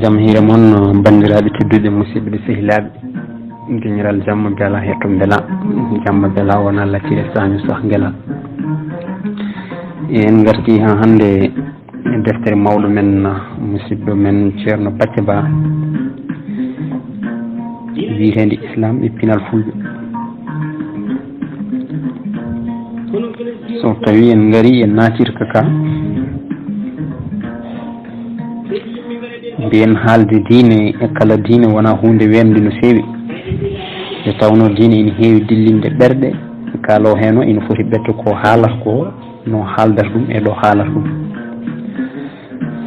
jam hiire moon bandiraɓe tedduɓe musidɓe sehilaɓe geñiral jamma beela hetto beela jamma beela wona laccire saño sah guela en garti ha hande e deftere mawɗo men musidɗo men ceerno Bacce Ba wiyetede islam e pinal fulɓe. so tawi en gaari en natirka ka mbiyen haalde diine e kala diine wona hunde wende no fewi nde tawno diine ina heewi dillinde ɓerɗe kaalo heno ina foti ɓetto ko haalata ko no haaldata ɗum e ɗo haalata ɗum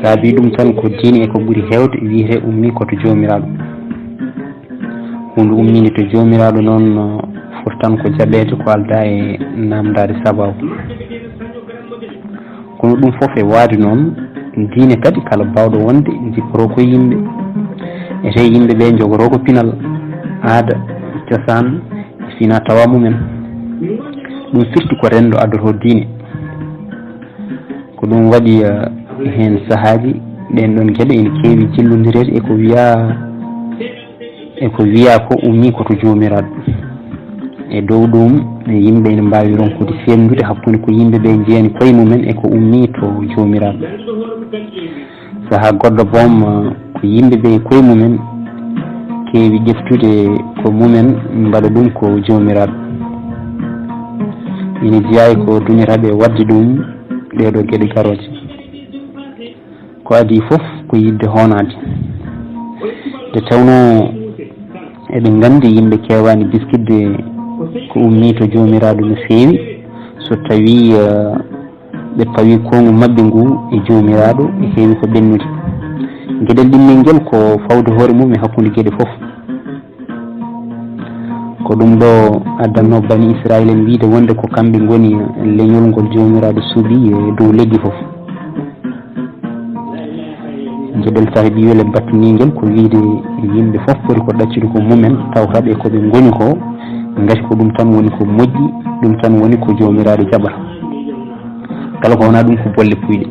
saabi ɗum tan ko diine e ko ɓuuri hewde wiyete ummi koto jomiraɗo hunde ummini to jomiraɗo noon foti tan ko jaɓede ko alda e namdade sababu kono ɗum foof e waadi noon diine kadi kala bawɗo wonde jipporo ko yimɓe ete yimɓe ɓe jogoro ko pinal aada cosaan fina tawa mumen ɗum firti ko rendo addoto diine ko ɗum waɗi hen saahaji ɗen ɗon gueɗe ene keewi jillodirede eko wiya ko ummi koto jomiraɗo e dow ɗum yimɓe ene mbawi ronkude femnude hakkude ko yimɓe ɓe jeeyani koye mumen eko ummi to jomiraɗo saaha goɗɗo boom ko yimɓe ɓe koye mumen keewi ƴeftude ko mumen mbaɗa ɗum ko jomiraɗo ina jeeyayi ko duñataɓe wadde ɗum ɗeɗo gueɗe garoje ko adi foof ko yidde honade nde tawno eɓe gandi yimɓe kewani biskidde ko ummi to jomiraɗo no fewi so tawi ɓe pawi kongu mabɓe ngu e jomiraɗo e heewi ko ɓennude gueɗel ɗimmel ngel ko fawde hoore mum e hakkude gueɗe foof ko ɗum ɗo addanno bani Israil en wiide wonde ko kamɓe goni leñol ngol jomiraɗo suuɓi e dow leggi foof gueɗel sahiɓiwel e battinigel ko wiide yimɓe foof foti ko ɗaccude ko mumen tawtaɓe koɓe goni ko gati ko ɗum tan woni ko moƴƴi ɗum tan woni ko jomiraɗo jaɓata kala ko wona ɗum ko bolle puyɗe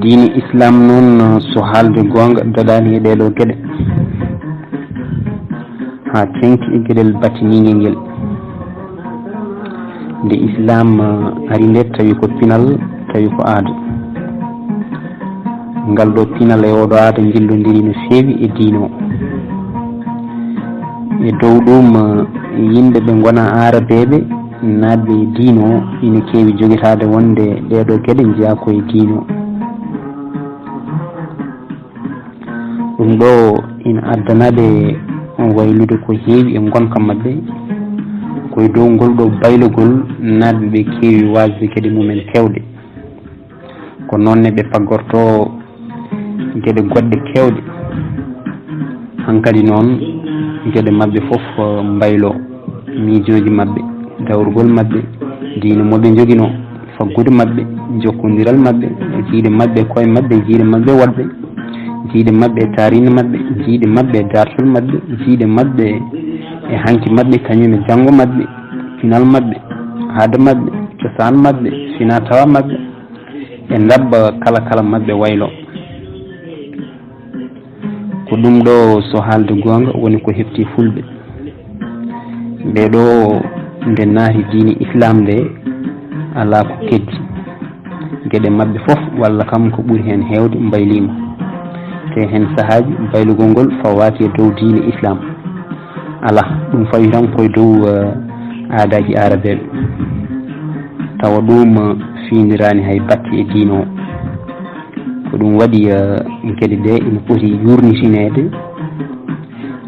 diine islam noon so haalde gonga daɗani e ɗeɗo gueɗe ha tenki e gueɗel battinigel ngel nde islam ari nde tawi ko pinal tawi ko aada ngal ɗo pinal e oɗo aada jillodiri no fewi e diine o e dow ɗum yimɓe ɓe gona arabeɓe naatɓe e diine o ina keewi joguitade wonde ɗeɗo gueɗe jeeya koye diine o ɗum ɗo ina addanaɓe waylude ko heewi e gonka mabɓe koye dow ngol ɗo baylugol naatɓe ɓe keewi wasde gueɗe mumen kewɗe ko noonne ɓe paggorto gueɗe goɗɗe kewɗe hankkadi noon gueɗe mabɓe foof mbaylo miijoji mabɓe dawrugol mabɓe diine moɓe joguino faggude mabɓe jokkodiral mabɓe jiiɗe mabɓe koye mabɓe jiiɗe mabɓe woɗɓe jiiɗe mabɓe e tarine mabɓe jiiɗe mabɓe e dartol mabɓe jiiɗe mabɓe e hanki mabɓe kañum e janggo mabɓe pinal mabɓe haada mabɓe cosaan mabɓe fina tawa mabɓe e dabba kala mabɓe waylo ko ɗum ɗo so haalde gonga woni ko hefti fulɓe ɓeɗo nde naati diine islam nde ala ko keddi gueɗe mabɓe foof walla kam ko ɓuuri hen hewde mbaylima te hen saahaji baylugol ngol fawati e dow diine islam ala ɗum fawi tan koye dow aadaji arabeɓe tawa ɗum findirani hay batte e diine o ko ɗum waɗi gueɗe ɗe ina poti yurnitinede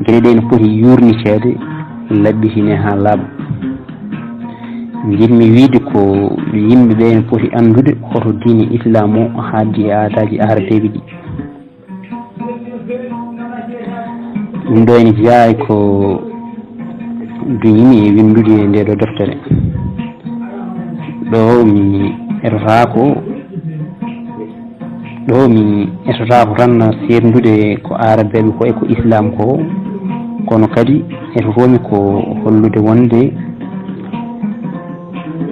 gueɗe ɗe ina poti yurnitede laɓɓitine ha laaɓa jinmi wiide ko yimɓe ɓe ina poti andude hoto diine islam o haaddi e aadaji arabeɓe ɗi ɗum ɗo ene jeeya ko duñimi e windude e nde ɗo deftere ɗo mi etotako tan serdude ko arabeɓe ko eko islam ko kono kadi etotomi ko hollude wonde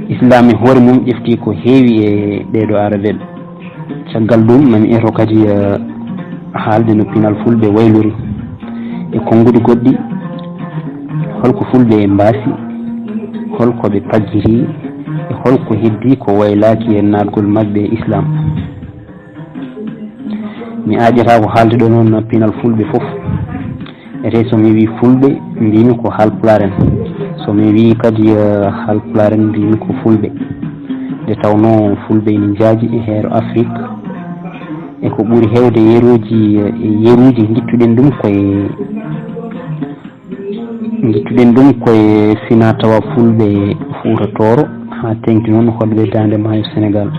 islam e hoore mum ƴefti ko heewi e ɗeɗo arabeɓe caggal ɗum mami eto kadi haalde no pinal fulɓe waylori e konngudi goɗɗi, holko fulɓe mbaasi, holko ɓe pajjiri e holko heddi ko waylaki e naatgol maɓɓe e islam. mi aƴata ko haalde ɗo noon pinal fulɓe fof, ete somi wi fulɓe mbimi ko halpularen, somi wi kadi halpularen mbimi ko fulɓe, nde tawno fulɓe ina jaaji e heero Afrique e ko ɓuri hewde yeruji gittuɗen ɗum koye fina tawa fulɓe Fuuta Tooro ha tengti noon hoɗɓe Dande Maayo Sénégal.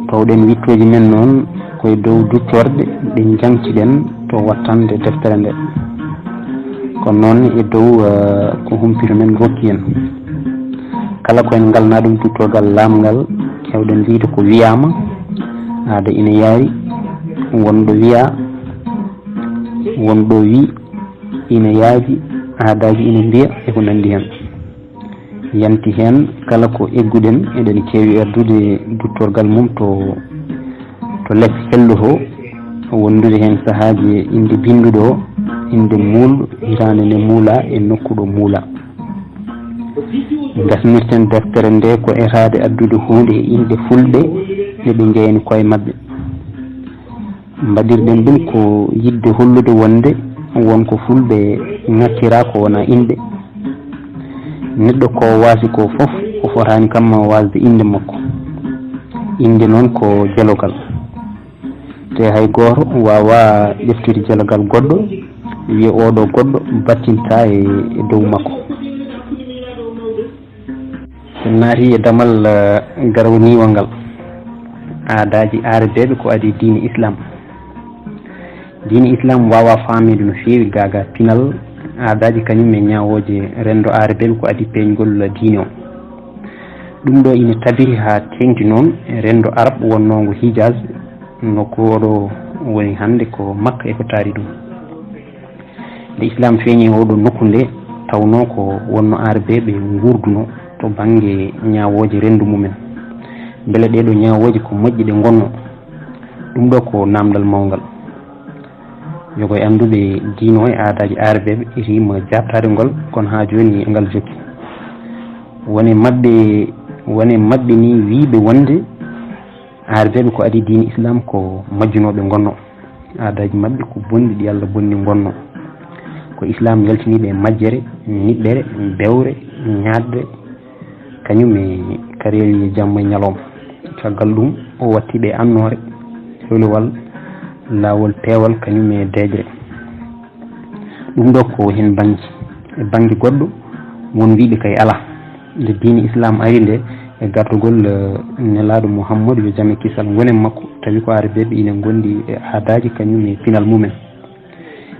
tawɗen wittoji men noon koye dow duttorde ɗe jangtiɗen to wattande deftere nde, kono noon e dow ko humpito men rokki en kala koyen ngalna ɗum duttorgal lamgal kewɗen wiide ko wiyama aada ina yaari, wonɗo wiya, wonɗo wi, ina yaaji, aadaji ina mbiya e ko nandi hen. yanti hen kala ko egguɗen eɗen keewi addude duttorgal mum to less helluto, wondude hen sahaji inde binduɗo, inde muulɗo, hirande nde muula e nokkuɗo muula. gasnirten deftere nde ko etade addude hunde e inde fulɓe eɓe jeyani koye mabɓe. mbaɗirɗen ɗum ko yidde hollude wonde wonko fulɓe ŋakkira ko wona inde. neɗɗo ko waasi ko fof o fotani kam wasde inde makko. inde noon ko jalogal, te hay goto wawa ƴeftude jalogal goɗɗo wiya oɗo goɗɗo battinta e dow makko. en naati e damal garawniwal ngal, aadaji ardeɓe ko adi diine islam. diine islam wawa famede no feewi gaga pinal aadaji kañum e ñawoje rendo ardeɓe ko adi peñgol diine o. ɗum ɗo ina tabiri ha tengti noon e rendo arab wonnongo Hijaz, nokku oɗo woni hande ko Makka e ko taari ɗum. nde islam feeñi oɗo nokku nde tawno ko wonno arbeɓe gurduno to banggue ñawoje rendu mumen, beele ɗeɗo ñawoje ko moƴƴi ɗe gonno. ɗum ɗo ko namdal mawgal yogo e anduɓe diino e aadaji arbeɓe rima jattade ngol, kono ha joni ngal jokki. wone mabɓe ni wiiɓe wonde arbeɓe ko adi diine islam ko majjunoɓe gonno, aadaji mabɓe ko bonɗi ɗi Allah bonni gonno, ko islam yaltiniɓe e majjere, niɓɓere, bewre, ñadde, kañum e kareli jamma e ñalawma. caggal ɗum o wattiɓe annore, helowal, lawol peewal, kañum e deejre. ɗum ɗo ko hen banggue e banggue goɗɗo won wiiɓe kay ala, nde diine islam ari nde e gardugol nelaɗo Mouhammadou yo jaame kisal gonen makko, tawi ko arbeɓe ina gondi e aadaji kañum e pinal mumen.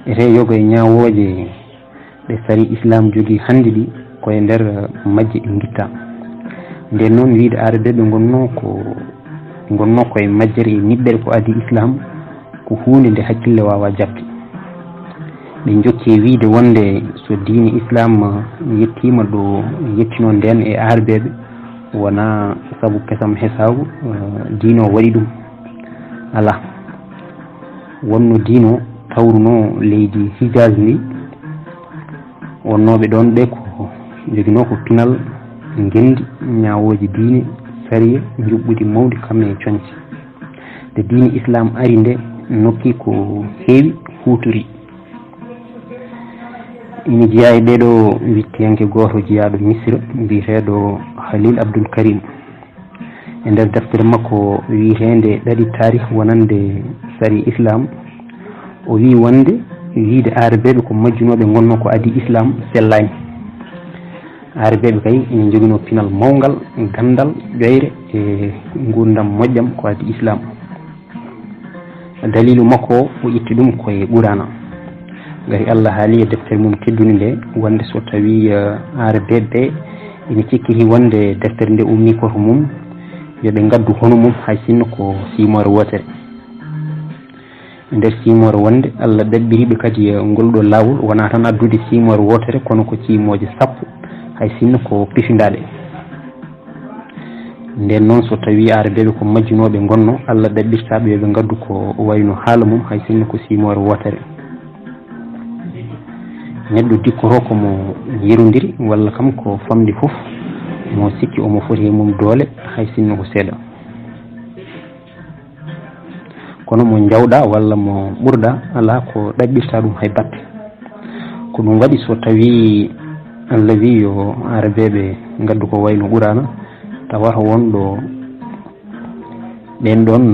ete yogo e ñawoje ɗe sari islam jogui hande ɗi koye nder majje ɗi guitta. nden noon wiide arbeɓe gonno koye majjere e niɓɓere ko adi islam ko hunde nde hakkille wawa jabde. ɓe jokki wiide wonde so diine islam yettima ɗo yettino nden e arbeɓe wona saabu kesam hesagu diino waɗi ɗum, ala. wonno diino tawruno leydi Hijaz ndi, wonnoɓe ɗon ɓe ko joguino ko pinal gendi ñawoji diine sariya juɓɓudi mawdi kam e coñci. nde diine islam ari nde nokki ko heewi huturi. ina jeeya e ɗeɗo wittiyanke goto jeeyaɗo Misra mbiyeteɗo Khalil Abdoul Karim, e nder deftere makko wiyetende ɗaɗi tarih wonande sari islam, o wi wonde wiide arbeɓe ko majjunoɓe gonno ko adi islam sellani. arbeɓe kay ina joguino pinal mawgal, gandal, ƴoyre e gurdam moƴƴam ko adi islam. dalilu makko o itti ɗum koye Qur'ana, gari Allah haali e deftere mum tedduni nde wonde so tawi arbeɓe ina cikkiti wonde deftere nde ummi koto mum yoɓe gaddu hono mum hay sinno ko simore wotere. nder simore wonde Allah ɗaɓɓiriɓe kadi ngolɗo lawol wona tan addude simore wotere kono ko cimoje sappo hay sinno ko pifindaɗe. nden noon so tawi arabeɓe ko majjunoɓe gonno Allah ɗaɓɓirtaɓe yoɓe gaddu ko wayno haala mum hay sinno ko simore wotere neɗɗo dikkoro komo yirodiri walla kam ko famdi foof mo sikki omo foti e mum doole hay sinno ko seeɗa kono mo jawɗa walla mo ɓurɗa ala ko ɗaɓɓirta ɗum hay batte ko ɗum waɗi so tawi Allah wi yo arabeɓe gaddu ko wayno qur'ana tawata wonɗo ɓen ɗon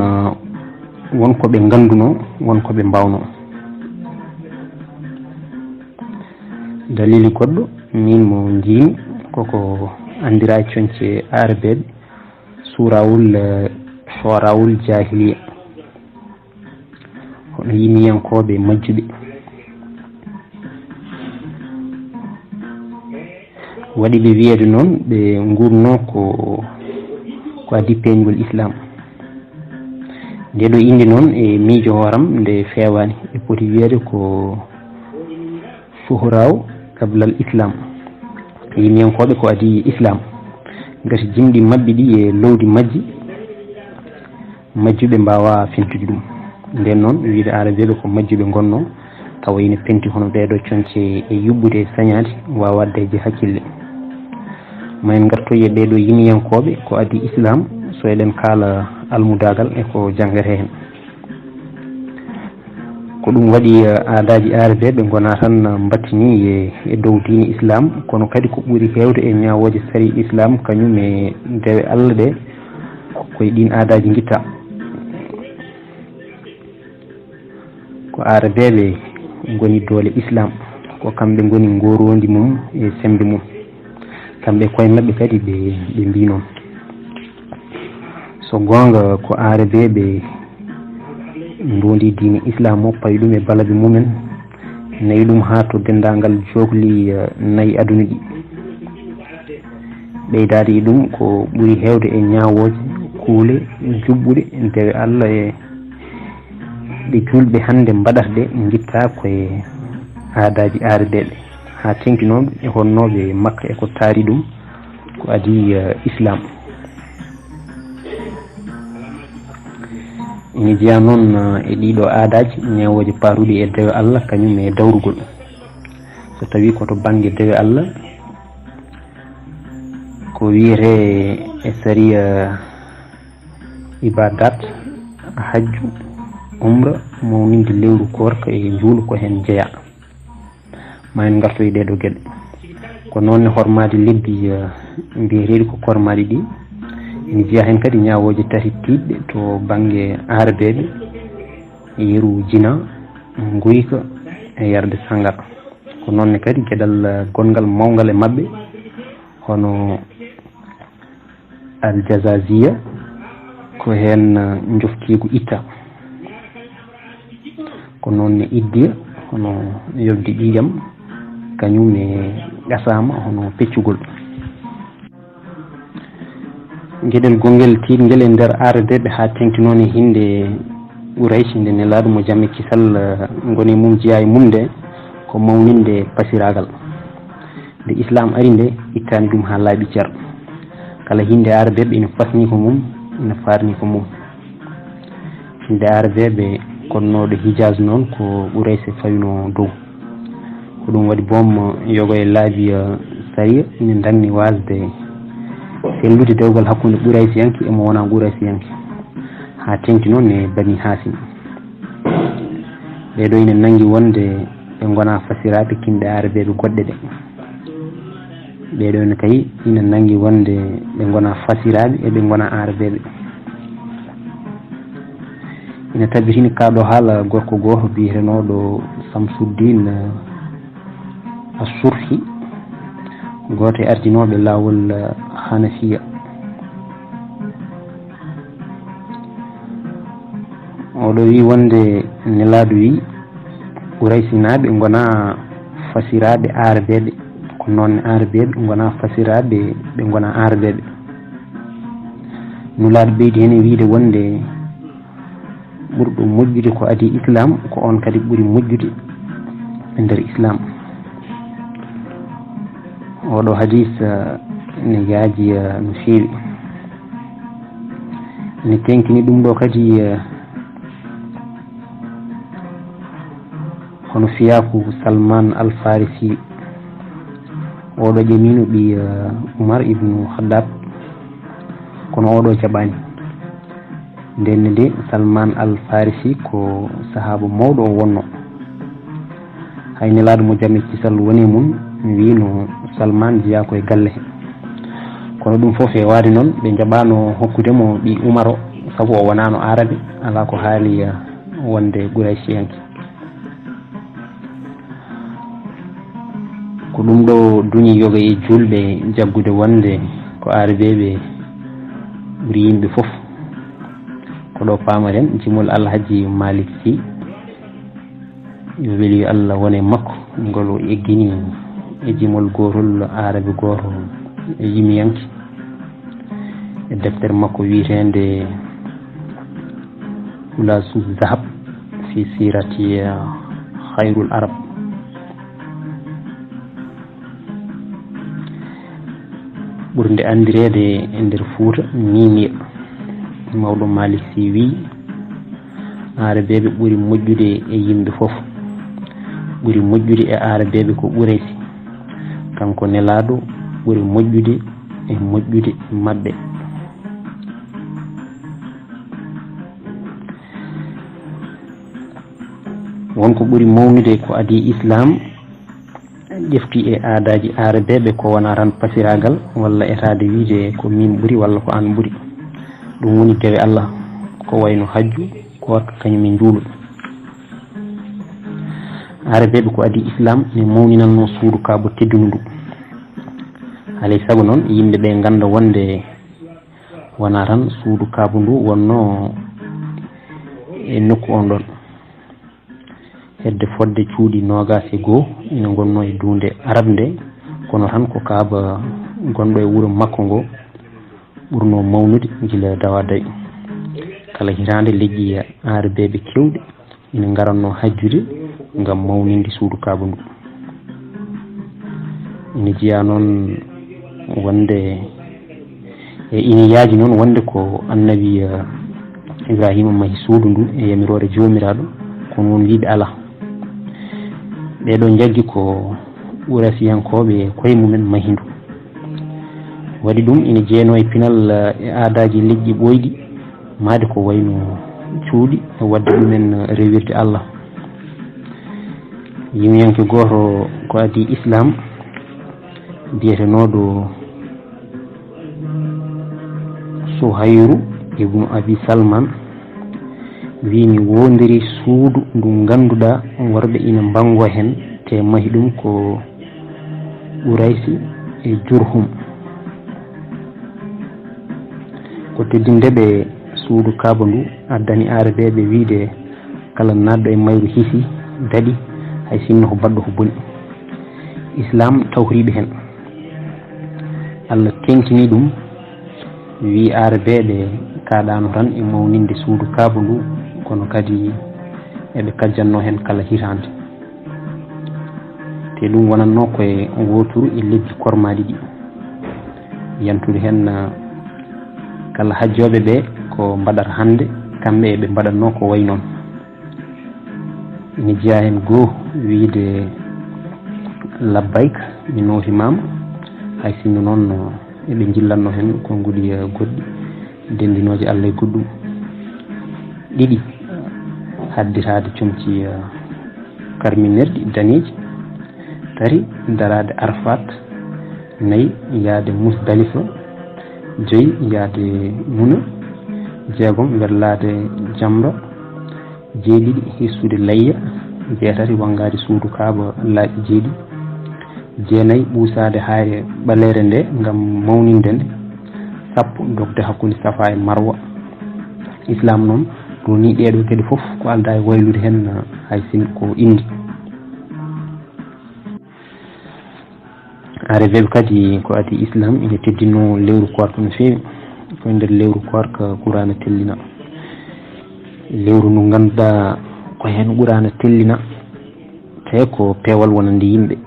wonko ɓe ganduno wonko ɓe mbawno dalili goɗɗo min mo jiimi koko andira coñce arabeɓe surawul shorawul jahiliya hono yimiyankoɓe majjuɓe waɗi ɓe wiyede noon ɓe gurno ko adi peñgol islam nde ɗo indi noon e miijo horam nde fewani ɓe poti wiyede ko shuhraw kablal islam yimiyankoɓe ko adi islam gati jimɗi mabɓe ɗi e lowdi majjuɓe mbawa fentude ɗum nden noon wiide arabeɓe ko majjuɓe gonno tawa ina penti hono ɓeɗo coñce e yuɓɓude e sañade wawa waddeje hakkille ma en gartoye ɓeɗo yimiyankoɓe ko adi islam so eɗen kaala almudagal e ko janggata hen ko ɗum waɗi aadaji arabeɓe gona tan battini e dow diine islam kono kadi ko ɓuuri hewde e ñawoje sari islam kañum e dewe Allah ɗe koye ɗin aadaji guitta ko arabeɓe goni doole islam ko kamɓe goni gorondi mum e sembe mum kamɓe koye mabɓe kadi ɓe mbi noon so gonga ko arabeɓe ndondi diine islam o pawi ɗum e balaɓe mumen nayi ɗum ha to dendagal jogli nayyi aduna ɗi ɓeydade e ɗum ko ɓuuri hewde e ñawoje kuule juɓɓuɗe dewe Allah e ɗe julɓe hande mbaɗata ɗe guitta koye aadaji arabeɓe ha tenkinoɓe e honnoɓe makka eko taari ɗum ko adi islam ina jeeya noon e ɗiɗo aadaji ñawoje paruɗi e dewe Allah kañum e dawrugol so tawi koto banggue dewe Allah ko wiyete e sariya ibadat hajju umra mawninde lewru korka e juulu ko hen jeeya ma en gartoye ɗeɗo gueɗe ko noonne hormade lebbi mbiyeteɗi ko kormaɗi ɗi ina jeeya hen kadi ñawoje tati tiɗɗe to banggue arabeɓe yeru jina guyka e yarde sangara ko noonne kadi gueɗal gongal mawgal e mabɓe hono aljazaziya ko hen joftigu itta ko noonne iddiya hono yobdi ƴiƴam kañum e ƴasama hono peccugol gueɗel gongel tiɗguel e nder arabeɓe ha tengtinoon e hinde ɓuraysi nde nelaɗo mo jamme kisal goni mum jeeya e mum nde ko mawninde pasiragal nde islam ari nde ittani ɗum ha laaɓi ceer kala hinde arabeɓe ina fasni ko mum ina farni ko mum hinde arabeɓe konnoɗo hijaz noon ko ɓurayse fawino dow ko ɗum waɗi boom yogo e laabi sariya ina danni wasde sellude dewgal hakkude ɓuraysiyanke emo wona ɓuraysiyanke ha tengti noon e bani hasim ɓeɗo ina nangi wonde ɓe gona fasiraɓe kinɗe arabeɓe goɗɗe ɗe ɓeɗo ene kay ina nangi wonde ɓe gona fasiraɓe eɓe gona arabeɓe ina tabitini kaɗo haala gorko goto biyetenoɗo Samsuddin As-Surhi goto e ardinoɓe lawol Hanafiya oɗo wi wonde nelaɗo wi ɓuraysinaɓe gona fasiraɓe arabeɓe ko noon arabeɓe gona fasiraɓe ɓe gona arabeɓe nulaɗo ɓeydi hen e wiide wonde ɓurɗo moƴƴude ko adi islam ko on kadi ɓuuri moƴƴude e nder islam oɗo hadis ne yaaji no feewi ni tenkini ɗum ɗo kadi hono fiyaku Salman Al Farisi oɗo ƴemino ɓi Umar ibnu Khattab kono oɗo jaɓani. nden nde Salman Al Farisi ko sahaba mawɗo o wonno, hay nelaɗo mo jamme kisal woni mum wino Salman jeeya koye galle he. kono ɗum fof e waade noon ɓe jaɓano hokkudemo ɓi Umar o sabu o wonano arabe, ala ko haali wonde Quraysiyanke. ko ɗum ɗo duñi yoga e julɓe jaggude wonde ko arabeɓe ɓuri yimɓe fof. ko ɗo pamaren jimol Alhaji Malick Sy yo weli Allah wone makko ngol o eggini e jimol gotol arabe goto e yimiyanke e deftere makko wiitende Hulasu Zahab fi sirati Khairul Arab. ɓurde andirede e nder Fouta Mimiya. mawɗo Malick Sy wi arabeɓe ɓuri moƴƴude e yimɓe fof, ɓuri moƴƴude e arabeɓe ko Quraysi, kanko nelaɗo ɓuri moƴƴude e moƴƴude maɓɓe. wonko ɓuri mawnude ko adi Islam ƴefti e aadaji arabeɓe ko wona tan pasiragal walla etade wiide ko min ɓuri walla ko an ɓuri. ɗum woni dewe Allah ko wayno hajju ko wakka kañum e juulu. arabeɓe ko adi Islam ne mawninanno suudu kaabo teddunu ndu. alay saago noon yimɓeɓe ganda wonde wona tan suudu kaabo ndu wonno e nokku on ɗon. hedde fodde cuuɗi 21 ina gonno e dunde arab nde, kono tan ko kaaba gonɗo e wuuro makko ngo ɓurno mawnude gila dawa dayi. kala hitande leƴƴi arabeɓe kewɗe ina garanno hajjude ngam mawninde suudu kaaba ndu. ina jiya noon wonde e ina yaaji noon wonde ko annabi Ibrahima mahi suudu ndu e yamirore jomiraɗo, kono won wiide ala. ɓeɗo jaggi ko Quraysiyankoɓe koye mumen mahi ndu. waɗi ɗum ina jeeno e pinal e aadaji leƴƴi ɓoyɗi maade ko wayno cuuɗi e wadde ɗumen rewirde Allah. yimiyanke goto ko adi Islam biyetenoɗo Suhayru ibnu Abi Salman wi mi wondiri suudu ndu ganduɗa worɓe ina bango hen te mahi ɗum ko Quraysi e Jurhum. ko teddindeɓe suudu kaaba ndu addani arabeɓe wiide kala nadɗo e mayru hisi daɗi hay sinno ko baɗɗo ko boni. Islam tawriɓe hen. Allah tenkini ɗum wi arabeɓe kaɗano tan e mawninde suudu kaaba ndu, kono kadi eɓe kajjanno hen kala hitande. te ɗum wonanno koye woturu e lebbi kormaɗi ɗi, yantude hen kala hajjoɓe ɓe ko mbaɗata hande kamɓe eɓe mbaɗatno ko way noon. ina jeeya hen goho wiide labbayk mi nootimama, hay sinno noon eɓe jillanno hen konnguli goɗɗi dendinoje Allah e goɗɗum. ɗiɗi hadditade comci karminirɗi daneji, tari darade Arfat, nayyi yaade Musdalifa, joyi yaade Muna, jeegom wellade Jamra, jeeɗiɗi hissude layya, jeetati wangade suudu kaaba laaɓi jeeɗi, jeenayyi ɓuusade haare ɓalere nde ngam mawninde nde, 10 dogde hakkude Safa e Marwa. Islam noon roni ɗeɗo kadi fof ko alda e waylude hen hay sin ko indi. arabeɓe kadi ko adi Islam ina teddino lewru korka no fewi. koye nder lewru korka Qur'ana tellina, lewru ndu ganduɗa ko hen Qur'ana tellina te ko peewal wonande yimɓe.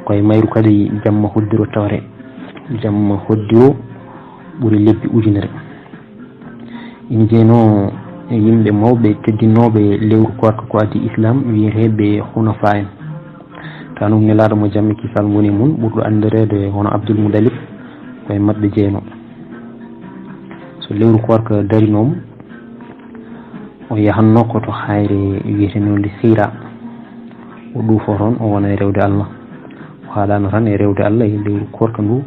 koye mayru kadi jamma hoddiro tawre, jamma hoddiro ɓuuri lebbi ujunere. ina jeeno yimɓe mawɓe teddinoɓe lewru korka ko adi islam wiyeteɓe hunafa en tanum nelaɗo mo jammi kisal woni mum ɓurɗo andirede hono Abdoul Moutalib koye mabɓe jeeno so lewru korka darinomo o yahanno koto hayre wiyetenode sira o ɗuufo toon o wona e rewde Allah o haalano tan e rewde Allah e lewru korka ndu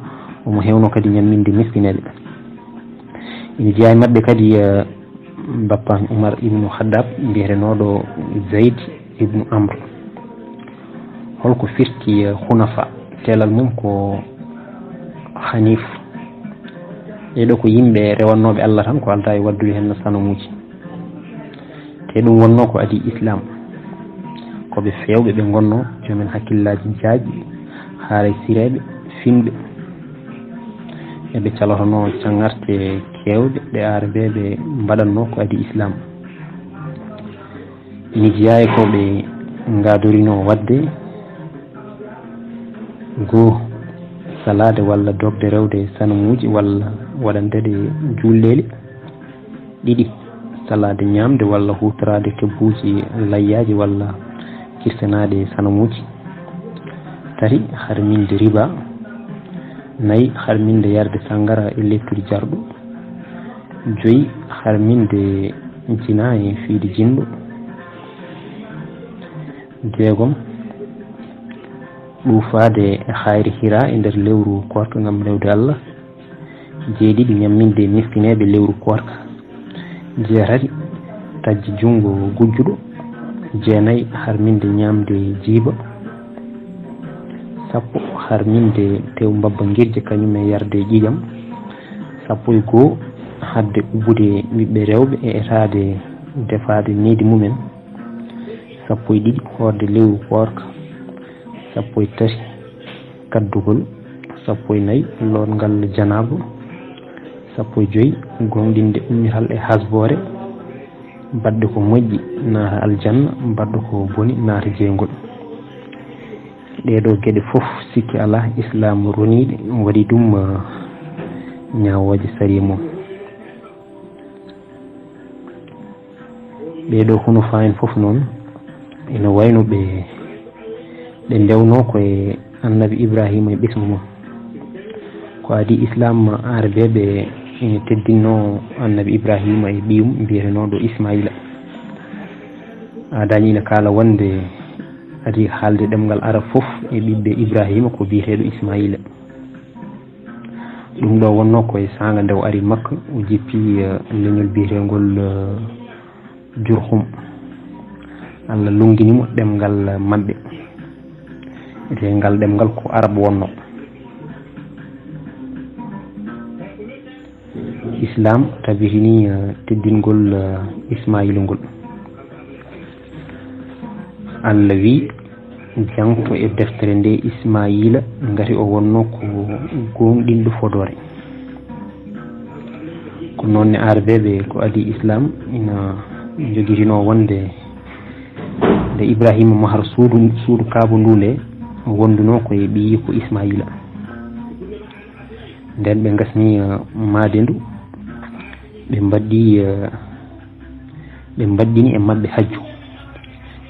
omo hewno kadi ñamminde miskineɓe ina jeeya mabɓe kadi bappa Oumar ibnu Khaddab mbiyetenoɗo Zayd ibnu Amr holko firti hunafa telal mum ko hanif ɗeɗo ko yimɓe rewannoɓe Allah tan ko alda e waddude hen sanamuji te ɗum wonno ko adi islam koɓe fewɓe ɓe gonno jomen hakkillaji jaaƴi haara sireɓe finɓe eɓe calotono cangarte kewɗe ɗe arabeɓe mbaɗanno ko adi islam ina jeeya koɓe gadorino wadde goo salade walla dogde rewde sanamuji walla waɗandede julleli ɗiɗi salade ñamde walla hutorade tebbuji layyaji walla kirsanade sanamuji tati harminde riba nayyi harminde yarde sangara e lettude jarɗu joyi harminde jina e fiide jinɗo jeegom ɗuufade hayre hira e nder lewru korka ngam rewde Allah jeeɗiɗi ñamminde miskineɓe lewru korka jeetati tajji jungo gujjuɗo jeenayyi harminde ñamde jiiba sappo harminde tew mbabba guirje kañum e yarde ƴiƴam sappo e goho hadde ubbude ɓiɓɓe rewɓe e etade defade needi mumen sappo e ɗiɗi horde lewru korka sappo e tati kaddugol sappo e nayyi lorngal janaba sappo e joyi gonɗinde ummital e hasbore badde ko moƴƴi naata aljanna badde ko boni naata jeygol ɗeɗo gueɗe foof sikki ala islam roniɗe waɗi ɗum ñawoje sariya mum ɓeɗo hunafa en foof noon ina wayno ɓe ndewno koye annabi Ibrahima e ɓesgu mum ko adi islam arabeɓe ina teddinno annabi Ibrahima e ɓiyum mbiyetenoɗo Ismaila adañi ina kala wonde adi haalde ɗemgal arab foof e ɓiɓɓe Ibrahima ko biyeteɗo Ismaila ɗum ɗo wonno koye sanga nde o ari Makka o jippi leñol biyetegol Jurhum Allah lunginimo ɗemgal mabɓe ete ngal ɗemgal ko arab wonno islam tabitini teddingol Ismaila ngol Allah wi jangto e deftere nde Ismaila ngati o wonno ko gonɗinɗo fodore ko noon ne arabeɓe ko adi islam ina joguitino wonde nde Ibrahima mahar suudu kaaba ndu nde wonduno koye ɓiyi ko Ismaila nden ɓe gasni maade ndu ɓe mbaɗɗini e mabɓe hajju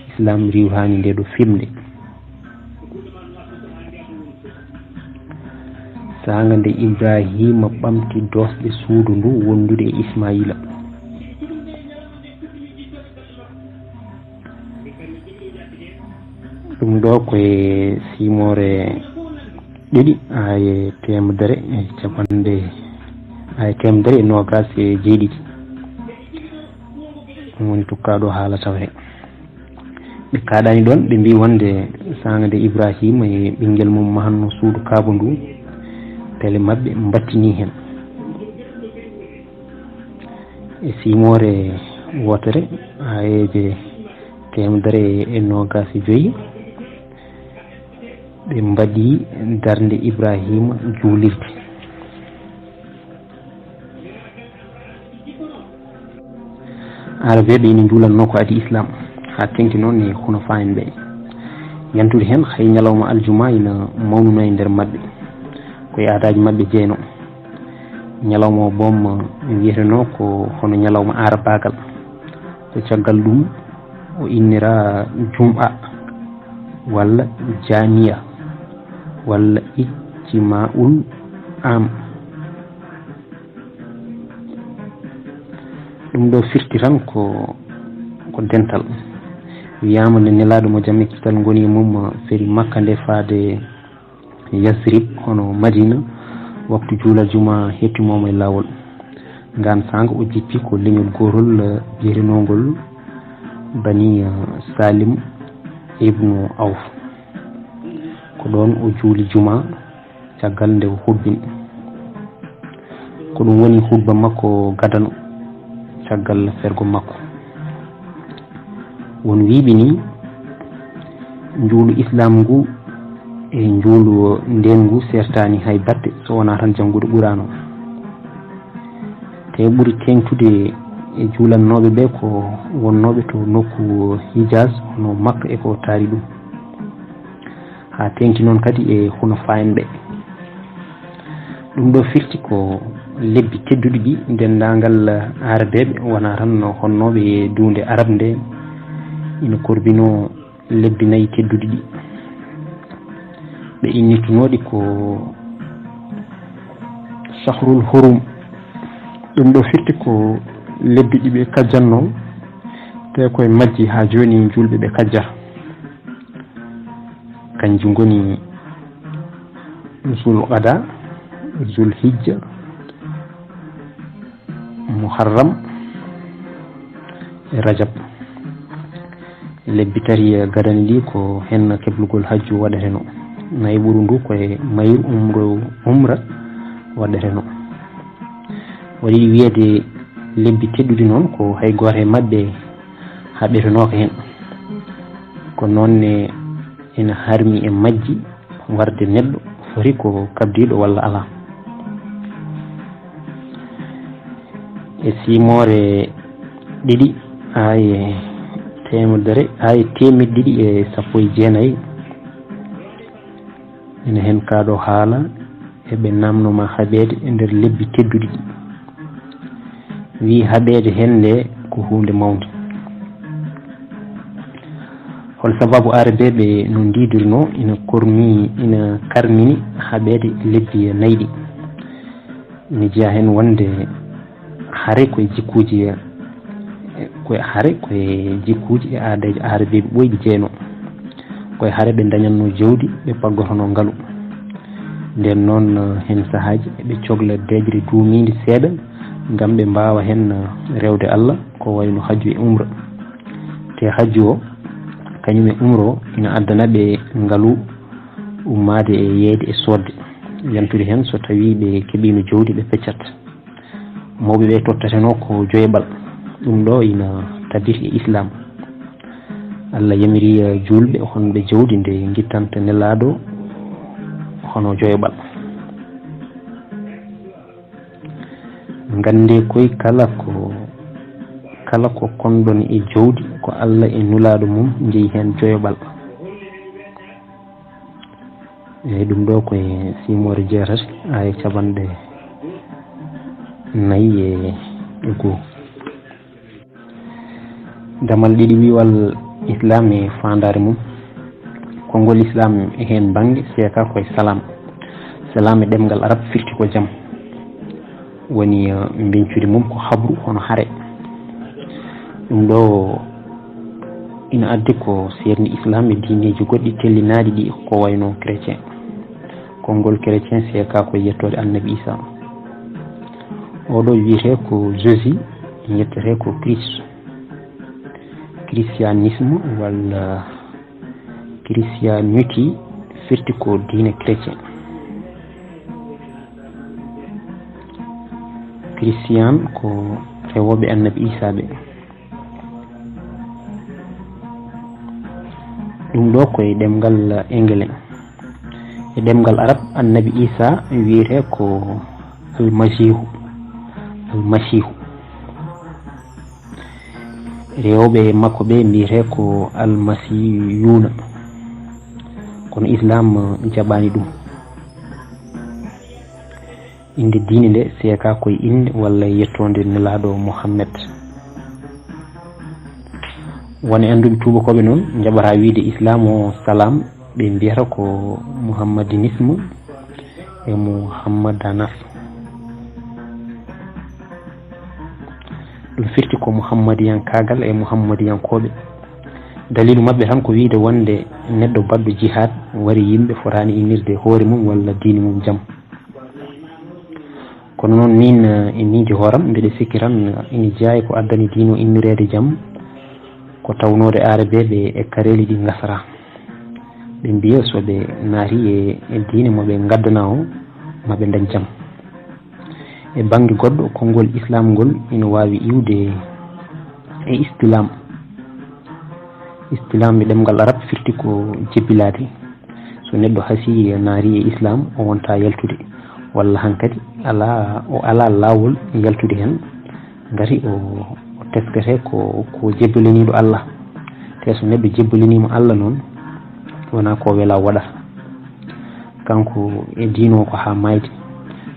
islam riwhani nde ɗo firnde sanga nde Ibrahima ɓamti dosɗe suudu ndu wondude e Ismaila ɗum ɗo koye simore ɗiɗi aye temedere e capanɗe aye temedere e nogas e jeeɗiɗi ɗum woni tukkaɗo haala tawre ɓe kaɗani ɗon ɓe mbi wonde sanga nde Ibrahima e ɓinguel mum mahanno suudu kaaba ndu pele mabɓe battini hen e simore wotere ayeje temedere e nogas e joyyi ɓe mbaɗi darde Ibrahima juulirde arabeɓe ina juulanno ko adi islam ha tengti noon e hunafa en ɓe yantude hen hay ñalawma aljuma ina mawnuno e nder mabɓe koye aadaji mabɓe jeeno ñalawma bom wiyeteno ko hono ñalawma arabagal so caggal ɗum o innira jum'a walla jamiya walla ijtima'ul am. ɗum ɗo firti tan ko dental wiyama nde nelaɗo mo jamme kital goni mum feri makka nde faade yasrib hono madina waktu juulal juma hettimomo e lawol ngan sanga o jippi ko leñol gorol biyetenogol bani salim ibnu awf ko ɗon o juuli juma caggal nde o hubbin ko ɗum woni hutba makko gadano caggal fergo makko. won wiiɓe ni njuulu islam ngu e njuulu nden ngu sertani hay batte so wona tan janngude ɓurano te ɓuri tengtude e juulannoɓe ɓe ko wonnoɓe to nokku hijaz hono makka e ko taari ɗum ha tengti noon kadi e hono fayen ɓe. ɗum ɗo firti ko lebbi tedduɗi ɗi dendagal arabeɓe wona tan honnoɓe e dunde arab nde ina korbino lebbi nayyi tedduɗi ɗi ɓe innitunoɗi ko shahrul hurum. ɗum ɗo firti ko lebbi ɗi ɓe kajjanno te koye majji ha joni julɓe ɓe kajjata kanji goni zul qada zul hijja muharram e rajab. lebbi tari gadani ɗi ko hen keblugol hajju waɗeteno nayi ɓuru ndu koye mayir umra waɗeteno. waɗi wiyede lebbi tedduɗi noon ko hay goto e mabɓe haɓetenoka hen ko noonne ina harmi e majji warde neɗɗo foti ko kabdiɗo walla ala. e simore ɗiɗi aye temedde ɗiɗi e sappo e jeenayyi ina hen kaɗo haala eɓe namnoma haɓede e nder lebbi tedduɗi ɗi wi haɓede hen nde ko hunde mawde. hol sababu arabeɓe no ndidirno ina karmini haɓede lebbi nayyi ɗi ina jeeya hen wonde haare koye jikkuji e aadaji arabeɓe ɓoyɗi jeeno koye haare ɓe dañatno jawdi ɓe paggotono ngaalu nden noon hen sahaji ɓe cohla dejre duumidi seeɗa ngam ɓe mbawa hen rewde Allah ko wayno hajju e umra. te hajju o kañum e umra o ina addana ɓe ngaalu ummade e yeeyde e sodde yantude hen so tawi ɓe keeɓino jawdi ɓe peccat. mawɓe ɓe tottateno ko joyeɓal ɗum ɗo ina tabbiti e islam. Allah yamiri julɓe honɓe jawdi nde guittanta nelaɗo hono joyeɓal. gande koye kala ko konɗon e jawdi ko Allah e nulaɗo mum jeeyi hen joyoɓal. eyyi ɗum ɗo koye simore jeetati aya caɓanɗe nayyi e goho. damal ɗiɗi wiwal islam e fandare mum. konngol islam e hen banggue seeka koye salam. salam e ɗemgal arab firti ko jaam woni bencude mum ko habru hono haare. ɗum ɗo ina addi ko serni islam e diineji goɗɗi tellinaɗi ɗi ko wayno chrétien. konngol chrétien seeka koye yettode annabi isa. oɗo wiyete ko jésus yettete ko christ. christianisme walla christianity firti ko diine chrétien. christian ko rewoɓe annabi isa ɓe. ɗum ɗo koye ɗemgal anglais. e ɗemgal arab annabi isa wiyete ko almasihu. rewɓe makko ɓe mbiyete ko almasiyuna kono islam jaɓani ɗum. inde diine nde seeka koye inde walla yettonde nelaɗo Muhammad. woni anduɓe tubakoɓe noon jaɓata wiide islam o salam, ɓe mbiyata ko muhammadinisme e muhammadanas. ɗum firti ko muhammadiyankagal e muhammadiyankoɓe. dalilu mabɓe tan ko wiide wonde neɗɗo baɗɗo jihad wari yimɓe fotani innirde hoore mum walla diine mum jaam. kono noon min e miiji hooram mbiɗa sikki tan ina jeeya ko addani diine o innirede jaam ko tawnode arabe ɓe e kareli ɗi gasara. ɓe mbiya soɓe naati e diine moɓe gaddana o maɓe dañ jaam. e banggue goɗɗo konngol islam ngol ina wawi iwde e istilam. istilam e ɗemgal arab firti ko jebbilade. so neɗɗo haasi naari e islam o wonta yaltude walla hankkadi o ala lawol yaltude hen, gati o teskete ko jebbaliniɗo Allah. te so neɗɗo jebbalinimo Allah noon wona ko wela waɗata. kanko e diino ko ha mayde.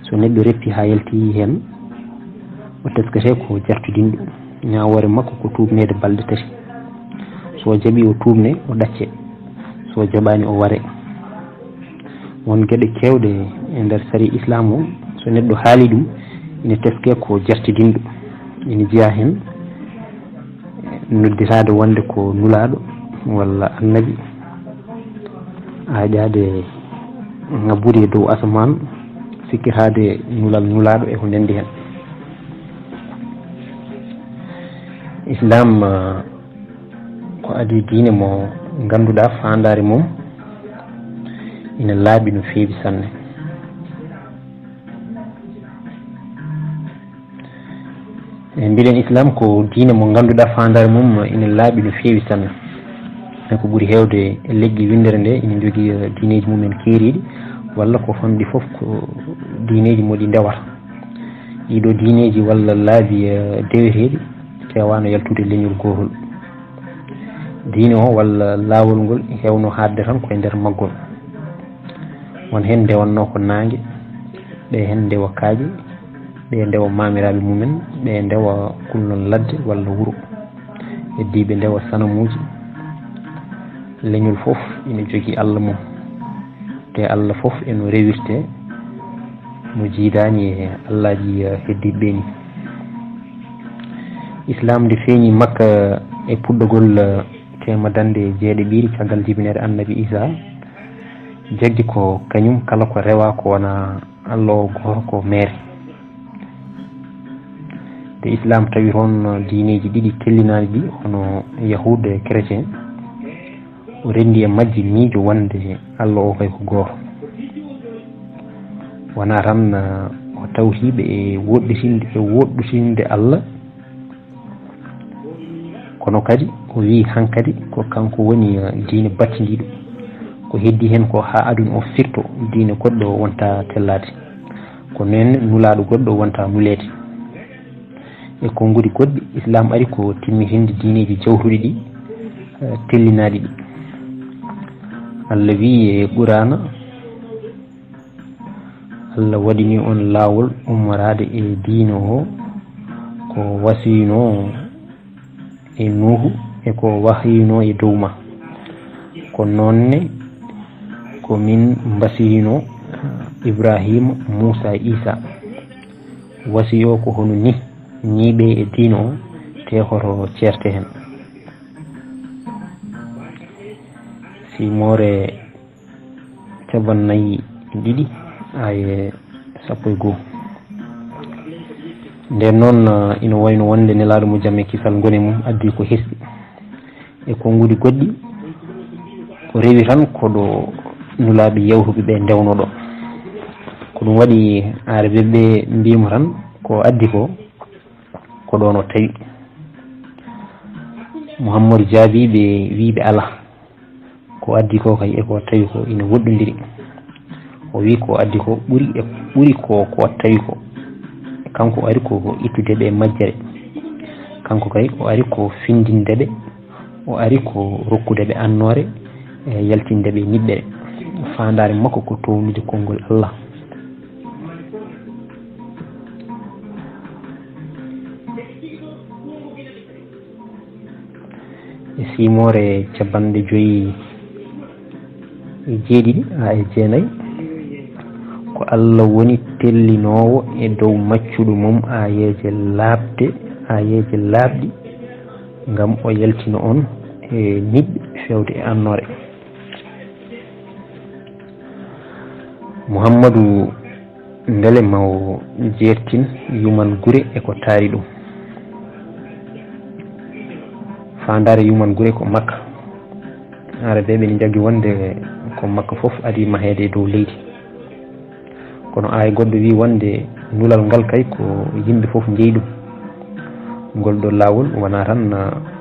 so neɗɗo reppi ha yalti hen o teskete ko jartudinɗo. ñawore makko ko tubnede balɗe tati. so jaaɓi o tubne o ɗacce, so jaɓani o ware. won gueɗe kewɗe e nder sari islam o so neɗɗo haali ɗum ina teske ko jartidinɗo. ina jeeya hen nodditade wonde ko nulaɗo walla annabi, aƴade ngabbude e dow asaman, sikkitade nulal nulaɗo e ko nandi hen. islam ko adi diine mo ganduɗa fandare mum ina laaɓi no feewi sanne. e mbiɗen islam ko diine mo ganduɗa fandare mum ina laaɓi no feewi sanne. ko ɓuuri hewde e leggi windere nde ina jogui diineji mumen keeriɗi walla ko famɗi foof ko diineji moɗi ndewata. ɗiɗo diineji walla laabi deweteɗi tewano yaltude leñol gotol. diine o walla laawol ngol hewno hadde tan koye nder maggol. won hen ndewanno ko nangue, ɓe hen ndewa kaaƴe, ɓe ndewa mamiraɓe mumen, ɓe ndewa kullon ladde walla wuuro, heddiɓe ndewa sanamuji. leñol foof ina jogui Allah mum, te Allah foof eno rewirte mo jiidani e Allahji heddiɓe ni. islam nde feeñi Makka e puɗɗogol temadande jeeɗiɗi caggal jibinede annabi Isa, jaggi ko kañum kala ko rewa ko wona Allah o goto ko meere. te islam tawi toon diineji ɗiɗi tellinaɗi ɗi hono yahude e chrétien, o rendi e majji miijo wonde Allah o kay ko goto. wona tan o tawhiɓe e woɗɗutinde Allah, kono kadi o wi hankkadi ko kanko woni diine battidiɗo. ko heddi hen ko ha aduna o firto diine goɗɗo wonta tellade, ko noon nulaɗo goɗɗo wonta nulede. e konngudi goɗɗi islam ari ko timmitinde diineji jawtuɗi ɗi tellinaɗi ɗi. Allah wi e Qur'ana, Allah waɗini on laawol ummorade e diine o ko wasiyno e Nuhu e ko wahyino e dow ma. ko noonne ko min mbasiyino Ibrahima, Moussa, Isa. wasiyo ko hono ni ñiiɓe e diine o te hoto ceerte hen. simore 42 aye 11. nden noon ina wayno wonde nelaɗo mo jaam e kisal gone mum addi ko hesɗi e konngudi goɗɗi. ko rewi tan koɗo nulaɓe yawtuɓe ɓe ndewnoɗo. ko ɗum waɗi arabe ɓe mbimo tan ko addi ko ɗon o tawi. Mouhammadou jaabi ɓe wiɓe ala, ko addi ko kay e ko tawi ko ina woɗɗodiri. o wi ko addi ko ɓuri ko tawi ko. kanko ari ko ittude ɓe majjere, kanko kay o ari ko findinde ɓe, o ari ko rokkude ɓe annore e yaltinde ɓe niɓɓere. fandare makko ko townude konngol Allah. simore capanɗe joyi e jeeɗiɗi ha e jeenayyi ko Allah woni tellinowo e dow maccuɗo mum ayeje laaɓɗi ngam o yaltina on e niɓɓe fewde e annore. Muhammadou beele maw jertin yuman gure eko taari ɗum. Fandare yuman gure ko Makka. Arabeɓe ne jaggi wonde ko Makka foof adi mahede dow leydi, kono goɗɗo wi wonde nulal ngal kay ko yimɓe foof jeeyi ɗum. Ngol ɗo lawol wona tan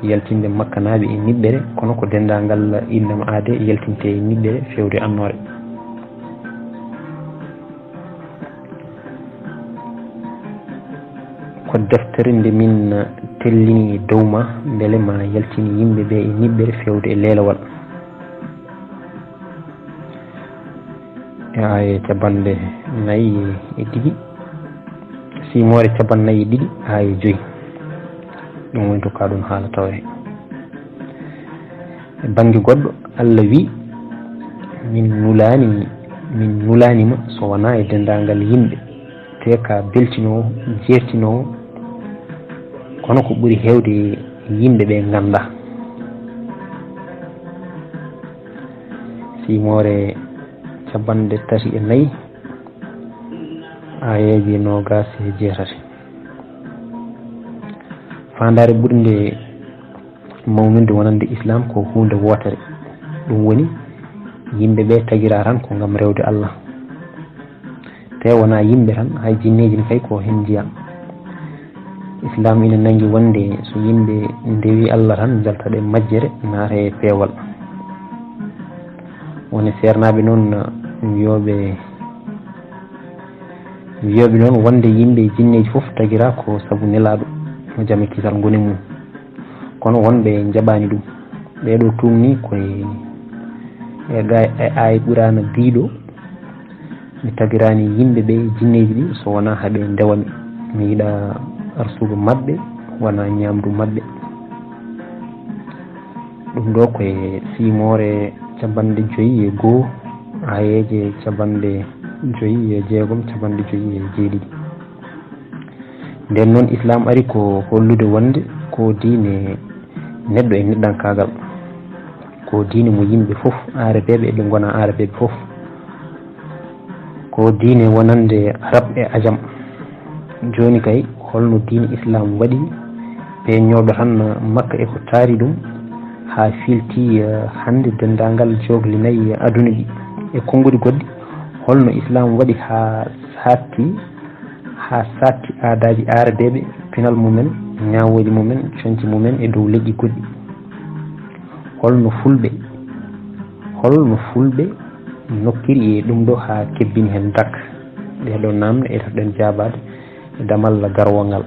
yaltinde Makkanaɓe e niɓɓere, kono ko dendagal innama aade yaltinte e niɓɓere fewde annore. Ko deftere nde min tellini dow ma beele ma yaltini yimɓe ɓe e niɓɓere fewde e lelawal. Aya capanɗe nayyi e ɗiɗi, simore capannayyi e ɗiɗi ha e joyyi. ɗum woni to ka ɗum haala tawe e banggue goɗɗo Allah wi min nulanima so wona e dendagal yimɓe te ka beltinowo jertinowo, kono ko ɓuuri hewde yimɓe ɓe ganda. simore capanɗe tati e nayyi ayeje nogas e jeetati. Fandare ɓurde mawninde wonande islam ko hunde wotere, ɗum woni yimɓe ɓe tagira tan ko gam rewde Allah, te wona yimɓe tan hay jinneji kay ko hen jiya. Islam ina nangi wonde so yimɓe ndewi Allah tan jaltaɗe majjere naata e peewal. woni sernaɓe noon wiyoɓe noon wonde yimɓe jinneji foof tagira ko saabu nelaɗo mo jaame kisal ngoni mum, kono wonɓe jaɓani ɗum. ɓeɗo tumni koye ay ɓurana biiɗo mi tagirani yimɓe ɓe jinneji ɗi so wona haaɓe ndewami, mi yiiɗa arsugo mabɓe wona ñamdu mabɓe. ɗum ɗo koye simore capanɗe joyyi e goho ayeje capanɗe joyyi e jeegom capanɗe joyyi e jeeɗiɗi. nden noon islam ari ko hollude wonde ko diine neɗɗo e neɗɗankagal, ko diine mo yimɓe foof arabeɓe eɓe gona arabeɓe foof, ko diine wonande arab e ajam. joni kay holno diine islam waɗi ɓe ñooɗo tan Makka eko taari ɗum ha filti hande dendagal jogli nayyi aduna ɗi e konngudi goɗɗi, holno islam waɗi ha satti aadaji arabeɓe, pinal mumen, ñawoji mumen, coñci mumen e dow leƴƴi goɗɗi. holno fulɓe nokkiri e ɗum ɗo ha kebbini hen dak ɗeɗo namde e toɗen jabade e damal garwal ngal.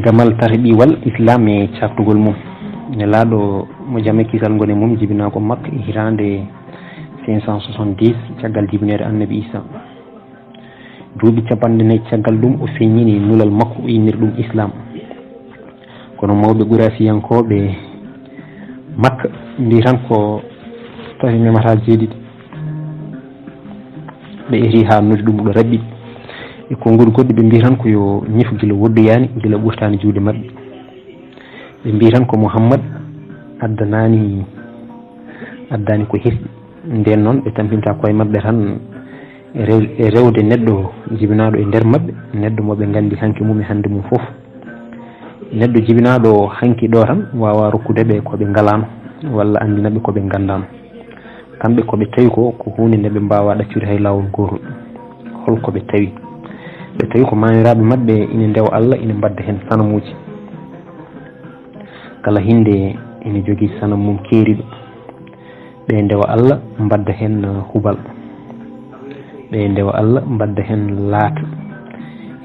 damal tati ɓiwal islam e caftugol mum. nelaɗo mo jaame kisal ngoni mum jibina ko Makka e hitande 570 caggal jibinede annabi Isa. duuɓi capanɗe nayyi caggal ɗum o feññini nulal makko o inniri ɗum islam. kono mawɓe ɓurasiyankoɓe Makka mbi tan ko tawi memata jeeɗiɗi, ɓe eri ha noddi ɗum ɗo rabɓi e konngol goɗɗi ɓe mbi tan ko yo ñifu gila woddoyani gila ɓurtani juuɗe mabɓe. ɓe mbi tan ko Muhammad addani ko hirɗi. nden noon ɓe tampinta koye mabɓe tan e rewde neɗɗo jibinaɗo e nder mabɓe, neɗɗo moɓe gandi hanki mum e hande mum foof. neɗɗo jibinaɗo hanki ɗo tan wawa rokkudeɓe koɓe galano walla andinaɓe koɓe gandano. kamɓe koɓe tawi ko hunde nde ɓe mbawa ɗaccude hay lawol gotol. holkoɓe tawi? ɓe tawi ko maniraɓe mabɓe ina ndewa Allah, ina mbadda hen sanamuji. kala hinde ina jogui sanam mum keeriɗo. ɓe ndewa Allah mbadda hen hubal, ɓe ndewa Allah mbadda hen laata.